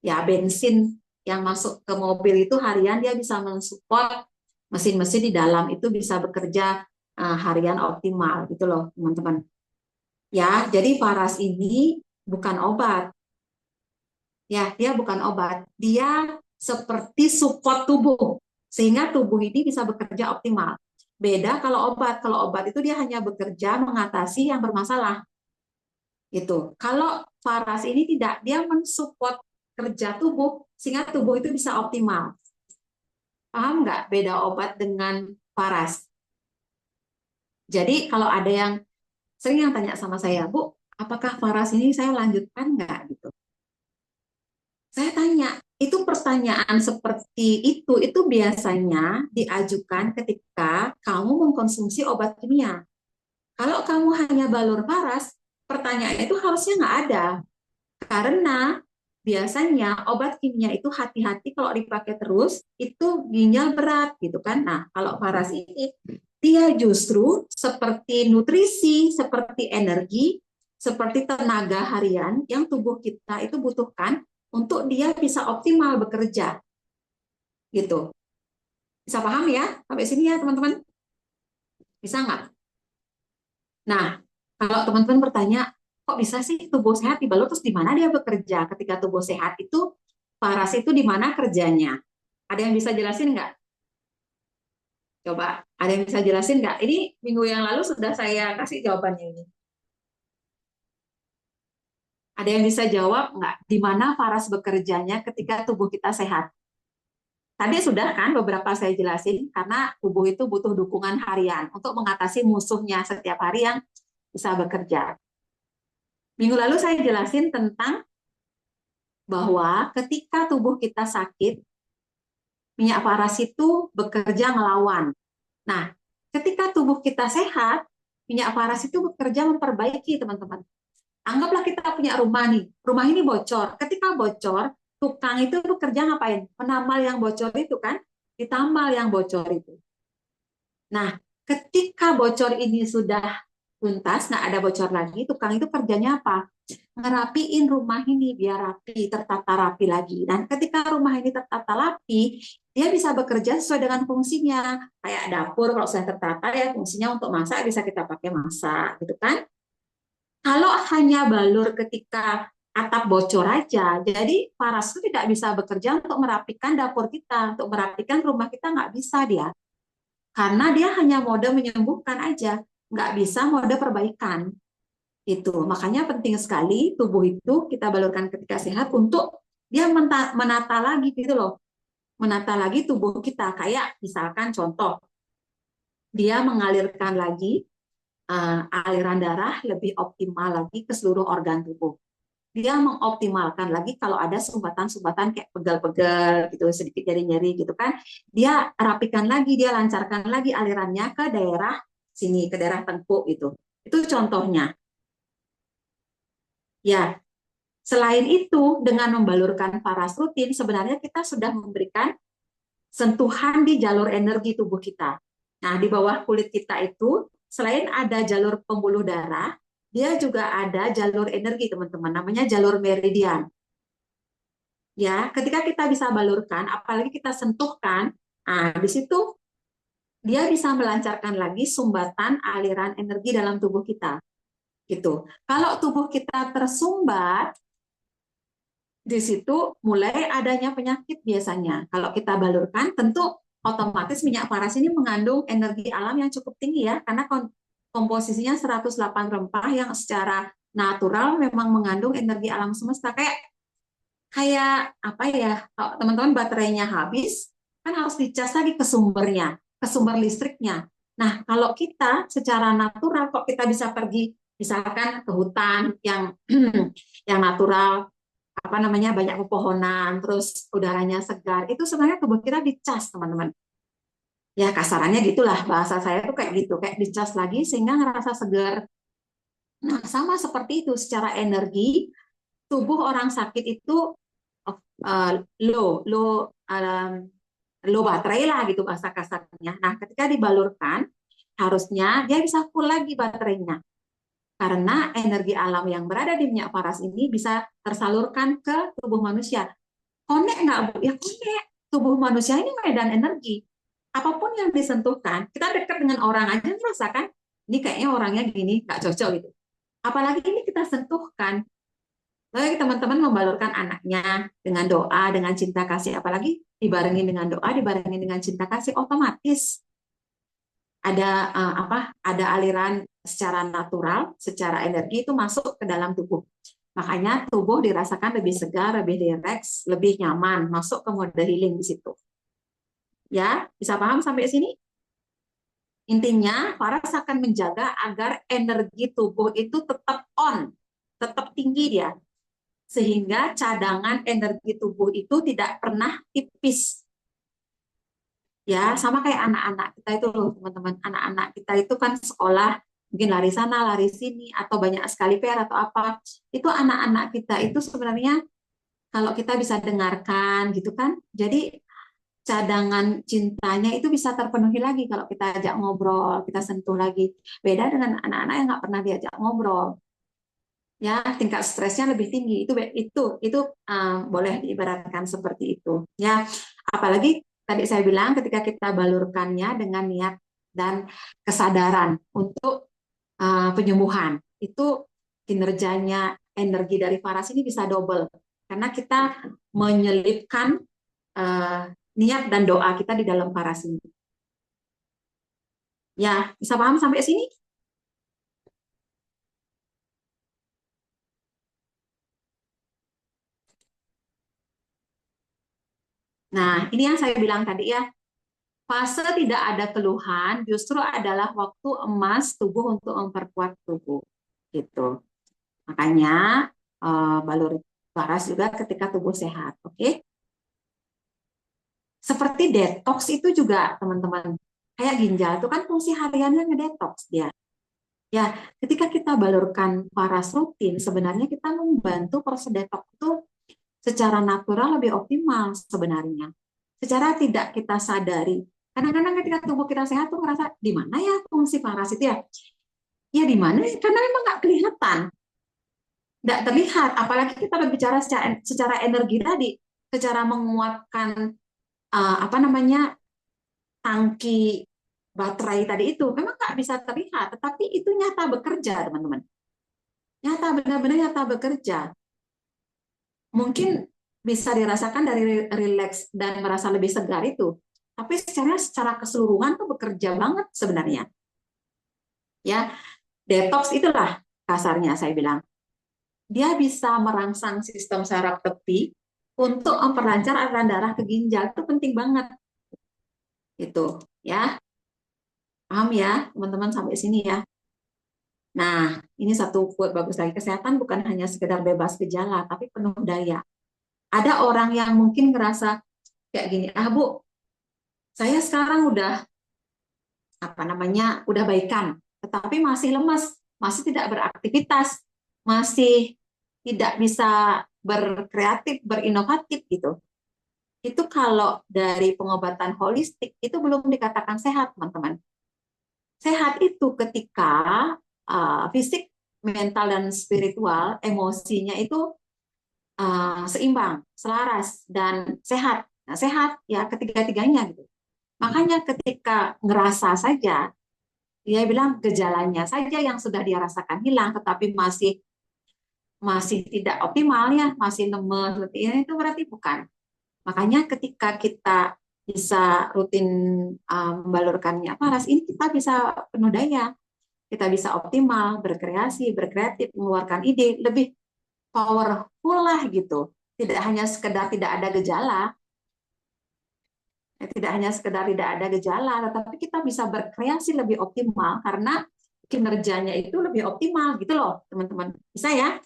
ya bensin yang masuk ke mobil itu harian dia bisa mensupport mesin-mesin di dalam itu bisa bekerja harian optimal gitu loh, teman-teman. Ya, jadi Paras ini bukan obat. Ya, dia bukan obat. Dia seperti support tubuh sehingga tubuh ini bisa bekerja optimal. Beda kalau obat. Kalau obat itu dia hanya bekerja mengatasi yang bermasalah. Gitu. Kalau Paras ini tidak, dia mensupport kerja tubuh sehingga tubuh itu bisa optimal. Paham nggak beda obat dengan Paras? Jadi kalau ada yang sering yang tanya sama saya, Bu, apakah Paras ini saya lanjutkan nggak gitu? Saya tanya, itu pertanyaan seperti itu biasanya diajukan ketika kamu mengkonsumsi obat kimia. Kalau kamu hanya balur Paras, pertanyaannya itu harusnya nggak ada. Karena biasanya obat kimia itu hati-hati kalau dipakai terus, itu ginjal berat gitu kan. Nah, kalau Paras ini, dia justru seperti nutrisi, seperti energi, seperti tenaga harian yang tubuh kita itu butuhkan untuk dia bisa optimal bekerja gitu. Bisa paham ya? Sampai sini ya teman-teman? Bisa nggak? Nah, kalau teman-teman bertanya, kok bisa sih tubuh sehat dibalut terus di mana dia bekerja? Ketika tubuh sehat itu, Paras itu di mana kerjanya? Ada yang bisa jelasin nggak? Coba, ada yang bisa jelasin nggak? Ini minggu yang lalu sudah saya kasih jawabannya ini. Ada yang bisa jawab nggak? Di mana Paras bekerjanya ketika tubuh kita sehat? Tadi sudah kan beberapa saya jelasin, karena tubuh itu butuh dukungan harian untuk mengatasi musuhnya setiap hari yang bisa bekerja. Minggu lalu saya jelasin tentang bahwa ketika tubuh kita sakit, minyak paras itu bekerja melawan. Nah, ketika tubuh kita sehat, minyak paras itu bekerja memperbaiki, teman-teman. Anggaplah kita punya rumah nih, rumah ini bocor. Ketika bocor, tukang itu bekerja ngapain? Menamal yang bocor itu kan, ditamal yang bocor itu. Nah, ketika bocor ini sudah tuntas, nggak ada bocor lagi, tukang itu kerjanya apa? Ngerapiin rumah ini biar rapi, tertata rapi lagi. Dan ketika rumah ini tertata rapi, dia bisa bekerja sesuai dengan fungsinya. Kayak dapur kalau sudah tertata ya fungsinya untuk masak bisa kita pakai masak, gitu kan? Kalau hanya balur ketika atap bocor aja. Jadi paras itu tidak bisa bekerja untuk merapikan dapur kita, untuk merapikan rumah kita nggak bisa dia. Karena dia hanya mode menyembuhkan aja, nggak bisa mode perbaikan. Itu makanya penting sekali tubuh itu kita balurkan ketika sehat untuk dia menata lagi gitu loh, menata lagi tubuh kita. Kayak misalkan contoh, dia mengalirkan lagi aliran darah lebih optimal lagi ke seluruh organ tubuh. Dia mengoptimalkan lagi kalau ada sumbatan-sumbatan kayak pegal-pegal gitu, sedikit nyeri-nyeri gitu kan. Dia rapikan lagi, dia lancarkan lagi alirannya ke daerah sini, ke daerah tengkuk itu. Itu contohnya. Ya, selain itu dengan membalurkan paras rutin sebenarnya kita sudah memberikan sentuhan di jalur energi tubuh kita. Nah, di bawah kulit kita itu selain ada jalur pembuluh darah, dia juga ada jalur energi, teman-teman, namanya jalur meridian. Ya, ketika kita bisa balurkan, apalagi kita sentuhkan, nah di situ dia bisa melancarkan lagi sumbatan aliran energi dalam tubuh kita. Gitu. Kalau tubuh kita tersumbat, di situ mulai adanya penyakit biasanya. Kalau kita balurkan, tentu otomatis minyak paras ini mengandung energi alam yang cukup tinggi ya, karena komposisinya 108 rempah yang secara natural memang mengandung energi alam semesta. Kayak apa ya, kalau teman-teman baterainya habis, kan harus dicas lagi ke sumbernya, ke sumber listriknya. Nah, kalau kita secara natural, kok kita bisa pergi misalkan ke hutan yang yang natural, apa namanya, banyak pepohonan, terus udaranya segar, itu sebenarnya tubuh kita dicas, teman-teman. Ya kasarannya gitulah, bahasa saya tuh kayak gitu, kayak dicas lagi sehingga ngerasa segar. Nah, sama seperti itu secara energi, tubuh orang sakit itu uh, low, low, um, low baterai lah gitu bahasa kasarnya. Nah, ketika dibalurkan, harusnya dia bisa full lagi baterainya. Karena energi alam yang berada di minyak paras ini bisa tersalurkan ke tubuh manusia. Konek nggak, Bu? Ya konek. Tubuh manusia ini medan energi. Apapun yang disentuhkan, kita dekat dengan orang aja merasakan, ini kayaknya orangnya gini, nggak cocok gitu. Apalagi ini kita sentuhkan, lalu teman-teman membalurkan anaknya dengan doa, dengan cinta kasih, apalagi dibarengin dengan doa, dibarengin dengan cinta kasih, otomatis ada ada aliran secara natural, secara energi itu masuk ke dalam tubuh. Makanya tubuh dirasakan lebih segar, lebih rileks, lebih nyaman, masuk ke mode healing di situ. Ya, bisa paham sampai sini? Intinya, Paras akan menjaga agar energi tubuh itu tetap on, tetap tinggi dia, sehingga cadangan energi tubuh itu tidak pernah tipis. Ya, sama kayak anak-anak kita itu loh, teman-teman. Anak-anak kita itu kan sekolah, mungkin lari sana, lari sini, atau banyak sekali PR atau apa. Itu anak-anak kita itu sebenarnya kalau kita bisa dengarkan gitu kan. Jadi cadangan cintanya itu bisa terpenuhi lagi kalau kita ajak ngobrol, kita sentuh lagi. Beda dengan anak-anak yang nggak pernah diajak ngobrol. Ya, tingkat stresnya lebih tinggi. Itu boleh diibaratkan seperti itu. Ya, apalagi tadi saya bilang ketika kita balurkannya dengan niat dan kesadaran untuk penyembuhan, itu kinerjanya energi dari Paras ini bisa double karena kita menyelipkan uh, niat dan doa kita di dalam Paras ini. Ya, bisa paham sampai sini? Nah, ini yang saya bilang tadi ya, fase tidak ada keluhan justru adalah waktu emas tubuh untuk memperkuat tubuh. Gitu. Makanya balur waras juga ketika tubuh sehat. Oke? Seperti detox itu juga teman-teman. Kayak ginjal itu kan fungsi hariannya ngedetox dia. Ya, ketika kita balurkan waras rutin, sebenarnya kita membantu proses detox itu secara natural lebih optimal sebenarnya. Secara tidak kita sadari. Kadang-kadang ketika tubuh kita sehat tuh ngerasa di mana ya fungsi paras itu ya? Ya di mana? Karena memang nggak kelihatan, nggak terlihat. Apalagi kita berbicara secara energi tadi, secara menguatkan apa namanya tangki baterai tadi itu, memang nggak bisa terlihat. Tetapi itu nyata bekerja, teman-teman. Nyata benar-benar nyata bekerja. mungkin bisa dirasakan dari rileks dan merasa lebih segar itu. Tapi secara keseluruhan tuh bekerja banget sebenarnya. Ya, detox itulah kasarnya saya bilang. Dia bisa merangsang sistem saraf tepi untuk memperlancar aliran darah ke ginjal. Itu penting banget. Itu, ya. Paham ya, teman-teman sampai sini ya. Nah, ini satu quote bagus lagi. Kesehatan bukan hanya sekedar bebas gejala, tapi penuh daya. Ada orang yang mungkin ngerasa kayak gini, Bu, saya sekarang udah udah baikan, tetapi masih lemas, masih tidak beraktivitas, masih tidak bisa berkreatif, berinovatif gitu. Itu kalau dari pengobatan holistik itu belum dikatakan sehat, teman-teman. Sehat itu ketika fisik, mental dan spiritual, emosinya itu seimbang, selaras dan sehat. Nah, sehat ya ketiga-tiganya gitu. Makanya ketika ngerasa saja, dia bilang gejalanya saja yang sudah dia rasakan hilang, tetapi masih masih tidak optimal ya, masih lemes seperti ini, itu berarti bukan. Makanya ketika kita bisa rutin membalurkannya paras ini, kita bisa penuh daya, kita bisa optimal, berkreasi, berkreatif, mengeluarkan ide, lebih powerful lah gitu. Tidak hanya sekedar tidak ada gejala, tidak hanya sekedar tidak ada gejala, tetapi kita bisa berkreasi lebih optimal karena kinerjanya itu lebih optimal gitu loh, teman-teman. Bisa ya?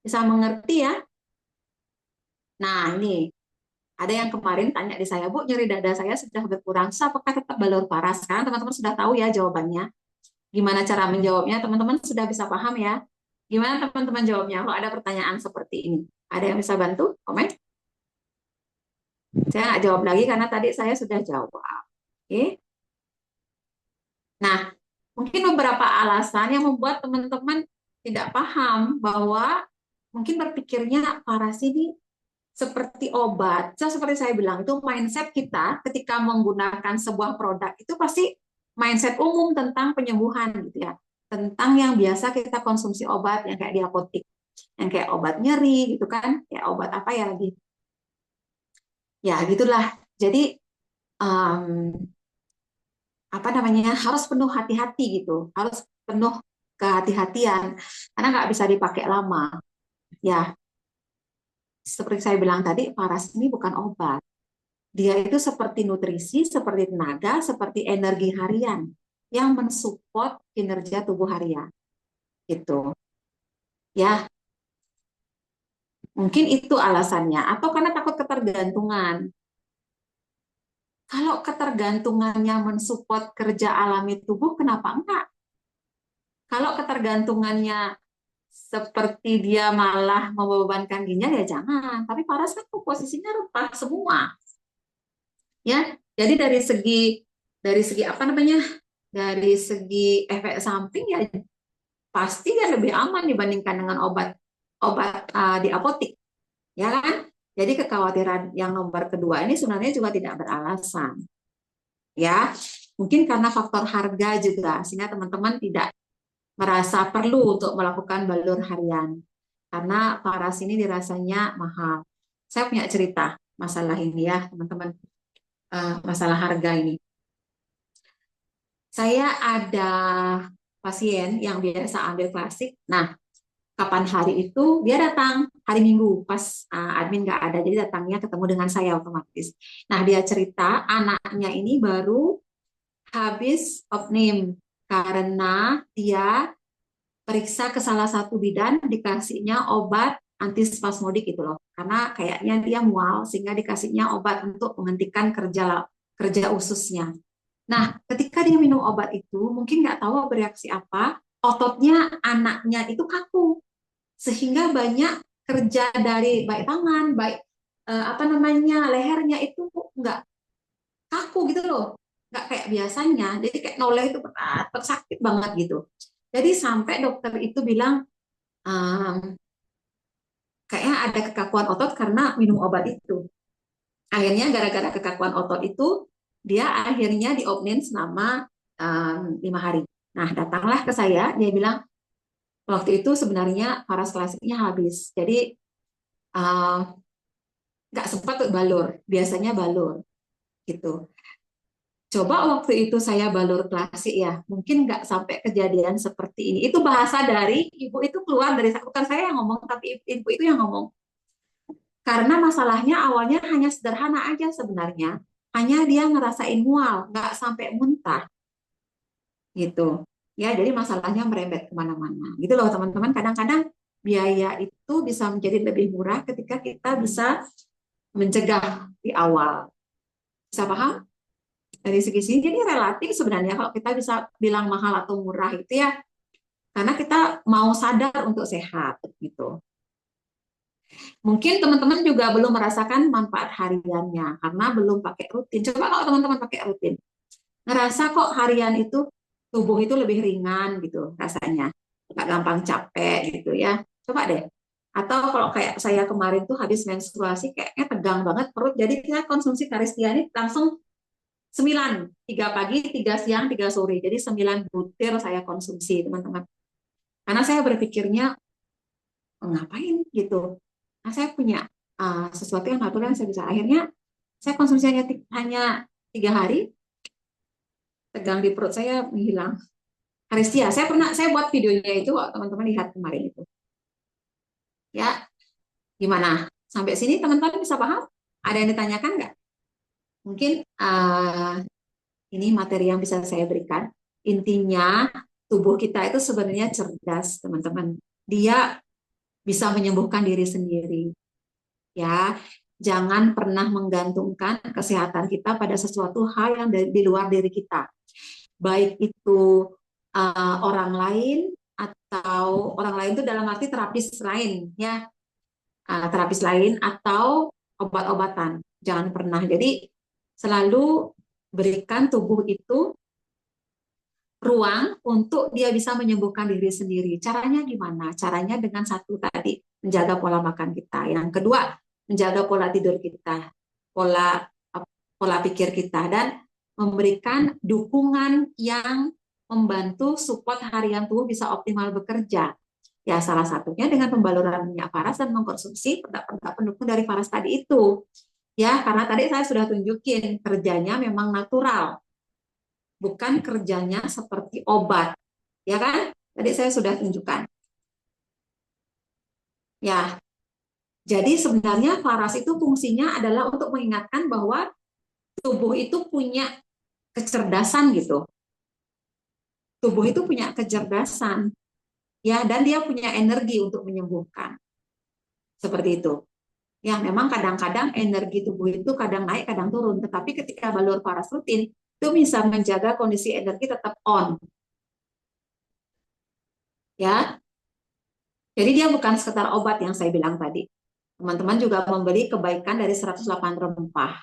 Bisa mengerti ya? Nah, ini ada yang kemarin tanya di saya, Bu, nyeri dada saya sudah berkurang, apakah tetap balur paras? Sekarang teman-teman sudah tahu ya jawabannya. Gimana cara menjawabnya? Teman-teman sudah bisa paham ya? Gimana teman-teman jawabnya kalau ada pertanyaan seperti ini? Ada yang bisa bantu? Komen? Saya nggak jawab lagi karena tadi saya sudah jawab. Oke. Nah, mungkin beberapa alasan yang membuat teman-teman tidak paham bahwa mungkin berpikirnya paras ini seperti obat. So, seperti saya bilang, itu mindset kita ketika menggunakan sebuah produk itu pasti mindset umum tentang penyembuhan gitu ya. Tentang yang biasa kita konsumsi obat yang kayak di apotek, yang kayak obat nyeri gitu kan, kayak obat apa ya lagi. Ya, gitulah. Jadi um, harus penuh hati-hati gitu, harus penuh kehati-hatian karena nggak bisa dipakai lama. Ya, seperti saya bilang tadi, paras ini bukan obat. Dia itu seperti nutrisi, seperti tenaga, seperti energi harian yang mensupport kinerja tubuh harian. Gitu. Ya, mungkin itu alasannya. Atau karena takut ketergantungan. Kalau ketergantungannya mensupport kerja alami tubuh, kenapa enggak? Kalau ketergantungannya seperti dia malah membebankan ginjal, ya jangan. Tapi paras kan posisinya rempah semua. Ya, jadi dari segi apa namanya? Dari segi efek samping ya pasti ya lebih aman dibandingkan dengan obat di apotek, ya kan? Jadi kekhawatiran yang nomor kedua ini sebenarnya juga tidak beralasan, ya. Mungkin karena faktor harga juga, sehingga teman-teman tidak merasa perlu untuk melakukan balur harian, karena paras ini dirasanya mahal. Saya punya cerita masalah ini ya, teman-teman, masalah harga ini. Saya ada pasien yang biasa ambil klasik. Nah, kapan hari itu dia datang hari Minggu pas admin nggak ada, jadi datangnya ketemu dengan saya otomatis. Nah, dia cerita anaknya ini baru habis opnim karena dia periksa ke salah satu bidan, dikasihnya obat antispasmodik gitu loh, karena kayaknya dia mual sehingga dikasihnya obat untuk menghentikan kerja kerja ususnya. Nah, ketika dia minum obat itu, mungkin nggak tahu bereaksi apa, ototnya anaknya itu kaku, sehingga banyak kerja dari baik tangan, baik lehernya itu nggak kaku gitu loh, nggak kayak biasanya, jadi kayak noleh itu berat, sakit banget gitu. Jadi sampai dokter itu bilang, ehm, kayaknya ada kekakuan otot karena minum obat itu. Akhirnya gara-gara kekakuan otot itu, dia akhirnya diopnin selama 5 hari. Nah, datanglah ke saya, dia bilang, waktu itu sebenarnya paras klasiknya habis. Jadi eh, nggak sempat tuh balur, biasanya balur gitu. Coba waktu itu saya balur klasik ya, mungkin nggak sampai kejadian seperti ini. Itu bahasa dari ibu itu keluar dari, bukan saya yang ngomong, tapi ibu itu yang ngomong. Karena masalahnya awalnya hanya sederhana aja sebenarnya. Hanya dia ngerasain mual, nggak sampai muntah gitu. Ya, jadi masalahnya merembet kemana-mana. Gitu loh teman-teman. Kadang-kadang biaya itu bisa menjadi lebih murah ketika kita bisa mencegah di awal. Bisa paham? Dari segi sini jadi relatif sebenarnya kalau kita bisa bilang mahal atau murah itu ya karena kita mau sadar untuk sehat gitu. Mungkin teman-teman juga belum merasakan manfaat hariannya karena belum pakai rutin. Coba kalau teman-teman pakai rutin, ngerasa kok harian itu tubuh itu lebih ringan gitu rasanya, nggak gampang capek gitu ya. Coba deh. Atau kalau kayak saya kemarin tuh habis menstruasi kayaknya tegang banget perut, jadi saya konsumsi Karistia ini langsung 9, 3 pagi, 3 siang, 3 sore. Jadi 9 butir saya konsumsi, teman-teman. Karena saya berpikirnya, ngapain gitu. Nah, saya punya sesuatu yang natural yang saya bisa. Akhirnya, saya konsumsi hanya 3 hari, tegang di perut saya menghilang. Haristia, saya buat videonya itu, teman-teman lihat kemarin itu. Ya, gimana? Sampai sini teman-teman bisa paham? Ada yang ditanyakan nggak? Mungkin ini materi yang bisa saya berikan. Intinya, tubuh kita itu sebenarnya cerdas, teman-teman. Dia bisa menyembuhkan diri sendiri. Ya, jangan pernah menggantungkan kesehatan kita pada sesuatu hal yang di luar diri kita. Baik itu orang lain atau orang lain itu dalam arti terapis lain, ya, terapis lain atau obat-obatan. Jangan pernah. Jadi selalu berikan tubuh itu ruang untuk dia bisa menyembuhkan diri sendiri. Caranya gimana? Caranya dengan satu tadi, menjaga pola makan kita. Yang kedua, menjaga pola tidur kita, pola pola pikir kita, dan memberikan dukungan yang membantu support harian tubuh bisa optimal bekerja. Ya, salah satunya dengan pembaluran minyak paras dan mengkonsumsi produk-produk pendukung dari paras tadi itu. Ya, karena tadi saya sudah tunjukin kerjanya memang natural, bukan kerjanya seperti obat, ya kan? Tadi saya sudah tunjukkan. Ya, jadi sebenarnya Faras itu fungsinya adalah untuk mengingatkan bahwa tubuh itu punya kecerdasan gitu. Tubuh itu punya kecerdasan, ya, dan dia punya energi untuk menyembuhkan. Seperti itu. Ya, memang kadang-kadang energi tubuh itu kadang naik, kadang turun. Tetapi ketika balur Faras rutin, itu bisa menjaga kondisi energi tetap on. Ya, jadi dia bukan sekedar obat yang saya bilang tadi. Teman-teman juga membeli kebaikan dari 108 rempah.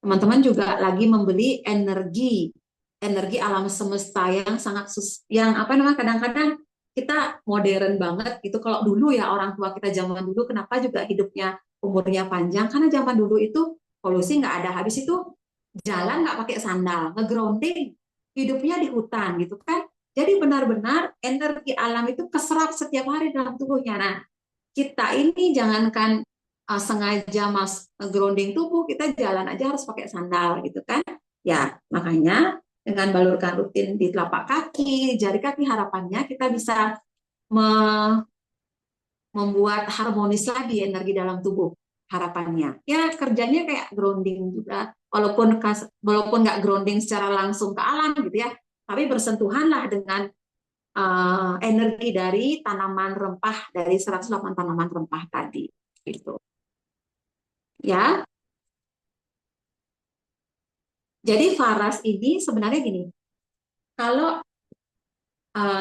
Teman-teman juga lagi membeli energi alam semesta yang sangat yang apa namanya, kadang-kadang kita modern banget gitu. Kalau dulu ya orang tua kita zaman dulu kenapa juga hidupnya umurnya panjang, karena zaman dulu itu polusi nggak ada, habis itu jalan nggak pakai sandal, ngegrounding, hidupnya di hutan gitu kan. Jadi benar-benar energi alam itu keserap setiap hari dalam tubuhnya. Nah, kita ini jangankan sengaja grounding tubuh, kita jalan aja harus pakai sandal gitu kan. Ya, makanya dengan balurkan rutin di telapak kaki, jari kaki, harapannya kita bisa membuat harmonis lagi energi dalam tubuh, harapannya. Ya, kerjanya kayak grounding juga, walaupun nggak grounding secara langsung ke alam gitu ya, tapi bersentuhanlah dengan energi dari tanaman rempah, dari 108 tanaman rempah tadi gitu. Ya, jadi Faras ini sebenarnya gini, kalau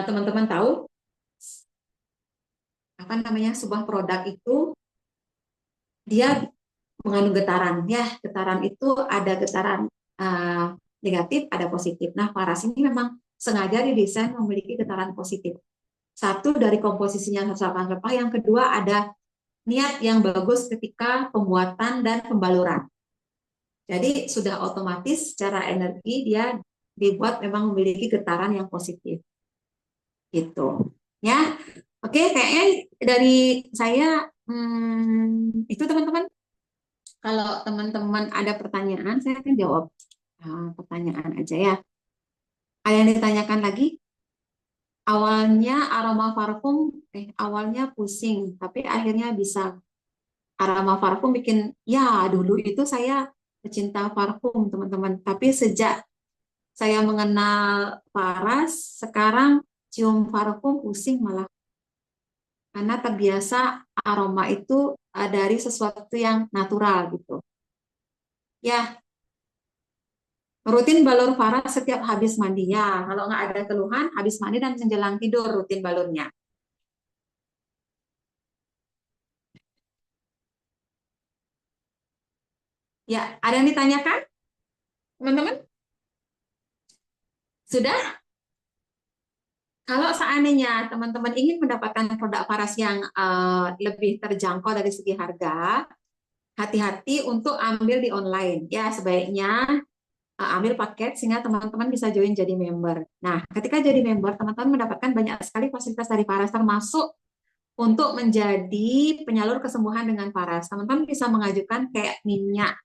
teman-teman tahu apa namanya sebuah produk itu dia mengandung getaran, ya getaran itu ada getaran uh, negatif, ada positif. Nah, Faras ini memang sengaja didesain memiliki getaran positif. Satu dari komposisinya 108 rempah, yang kedua ada niat yang bagus ketika pembuatan dan pembaluran. Jadi sudah otomatis secara energi dia dibuat memang memiliki getaran yang positif. Gitu. Ya. Oke, kayaknya dari saya Itu teman-teman, kalau teman-teman ada pertanyaan, saya akan jawab pertanyaan aja ya. Ada yang ditanyakan lagi? Awalnya aroma parfum, awalnya pusing, tapi akhirnya bisa. Aroma parfum bikin, ya dulu itu saya pecinta parfum teman-teman. Tapi sejak saya mengenal Paras, sekarang cium parfum pusing malah. Karena terbiasa aroma itu dari sesuatu yang natural gitu. Ya, rutin balur Paras setiap habis mandi ya. Kalau nggak ada keluhan, habis mandi dan menjelang tidur rutin balurnya. Ya, ada yang ditanyakan, teman-teman? Sudah? Kalau seandainya teman-teman ingin mendapatkan produk Paras yang lebih terjangkau dari segi harga, hati-hati untuk ambil di online. Ya, sebaiknya ambil paket sehingga teman-teman bisa join jadi member. Nah, ketika jadi member, teman-teman mendapatkan banyak sekali fasilitas dari Paras, termasuk untuk menjadi penyalur kesembuhan dengan Paras. Teman-teman bisa mengajukan kayak minyak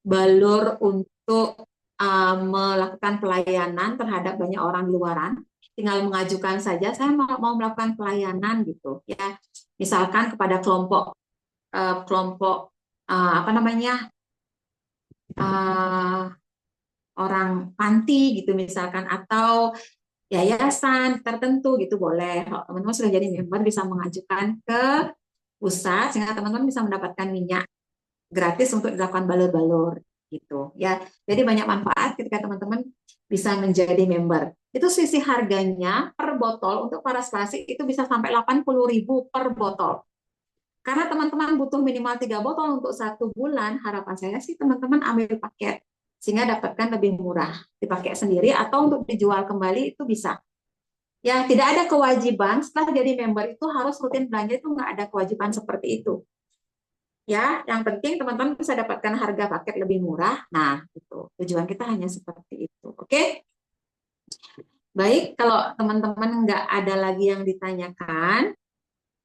balur untuk melakukan pelayanan terhadap banyak orang di luaran. Tinggal mengajukan saja, saya mau melakukan pelayanan gitu ya. Misalkan kepada kelompok apa namanya uh, orang panti gitu misalkan, atau yayasan tertentu gitu boleh. Kalau teman-teman sudah jadi member bisa mengajukan ke pusat sehingga teman-teman bisa mendapatkan minyak gratis untuk dilakukan balur-balur gitu ya. Jadi banyak manfaat ketika teman-teman bisa menjadi member. Itu sisi harganya per botol untuk para klasik itu bisa sampai 80.000 per botol. Karena teman-teman butuh minimal 3 botol untuk 1 bulan, harapan saya sih teman-teman ambil paket sehingga dapatkan lebih murah. Dipakai sendiri atau untuk dijual kembali itu bisa. Ya, tidak ada kewajiban setelah jadi member itu harus rutin belanja, itu nggak ada kewajiban seperti itu. Ya, yang penting teman-teman bisa dapatkan harga paket lebih murah. Nah, itu tujuan kita hanya seperti itu. Oke? Baik, kalau teman-teman nggak ada lagi yang ditanyakan,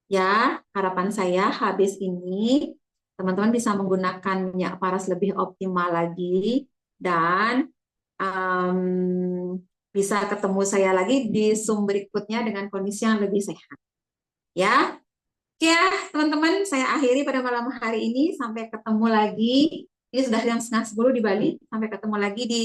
ya harapan saya habis ini teman-teman bisa menggunakan minyak paras lebih optimal lagi dan bisa ketemu saya lagi di Zoom berikutnya dengan kondisi yang lebih sehat. Ya, oke ya, teman-teman, saya akhiri pada malam hari ini. Sampai ketemu lagi. Ini sudah jam 9:30 di Bali. Sampai ketemu lagi di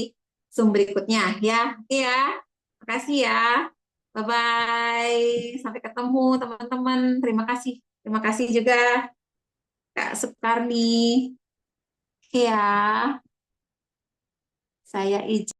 Zoom berikutnya. Ya, oke ya. Makasih ya. Bye-bye. Sampai ketemu, teman-teman. Terima kasih. Terima kasih juga, Kak Sukarni. Ya, saya izin.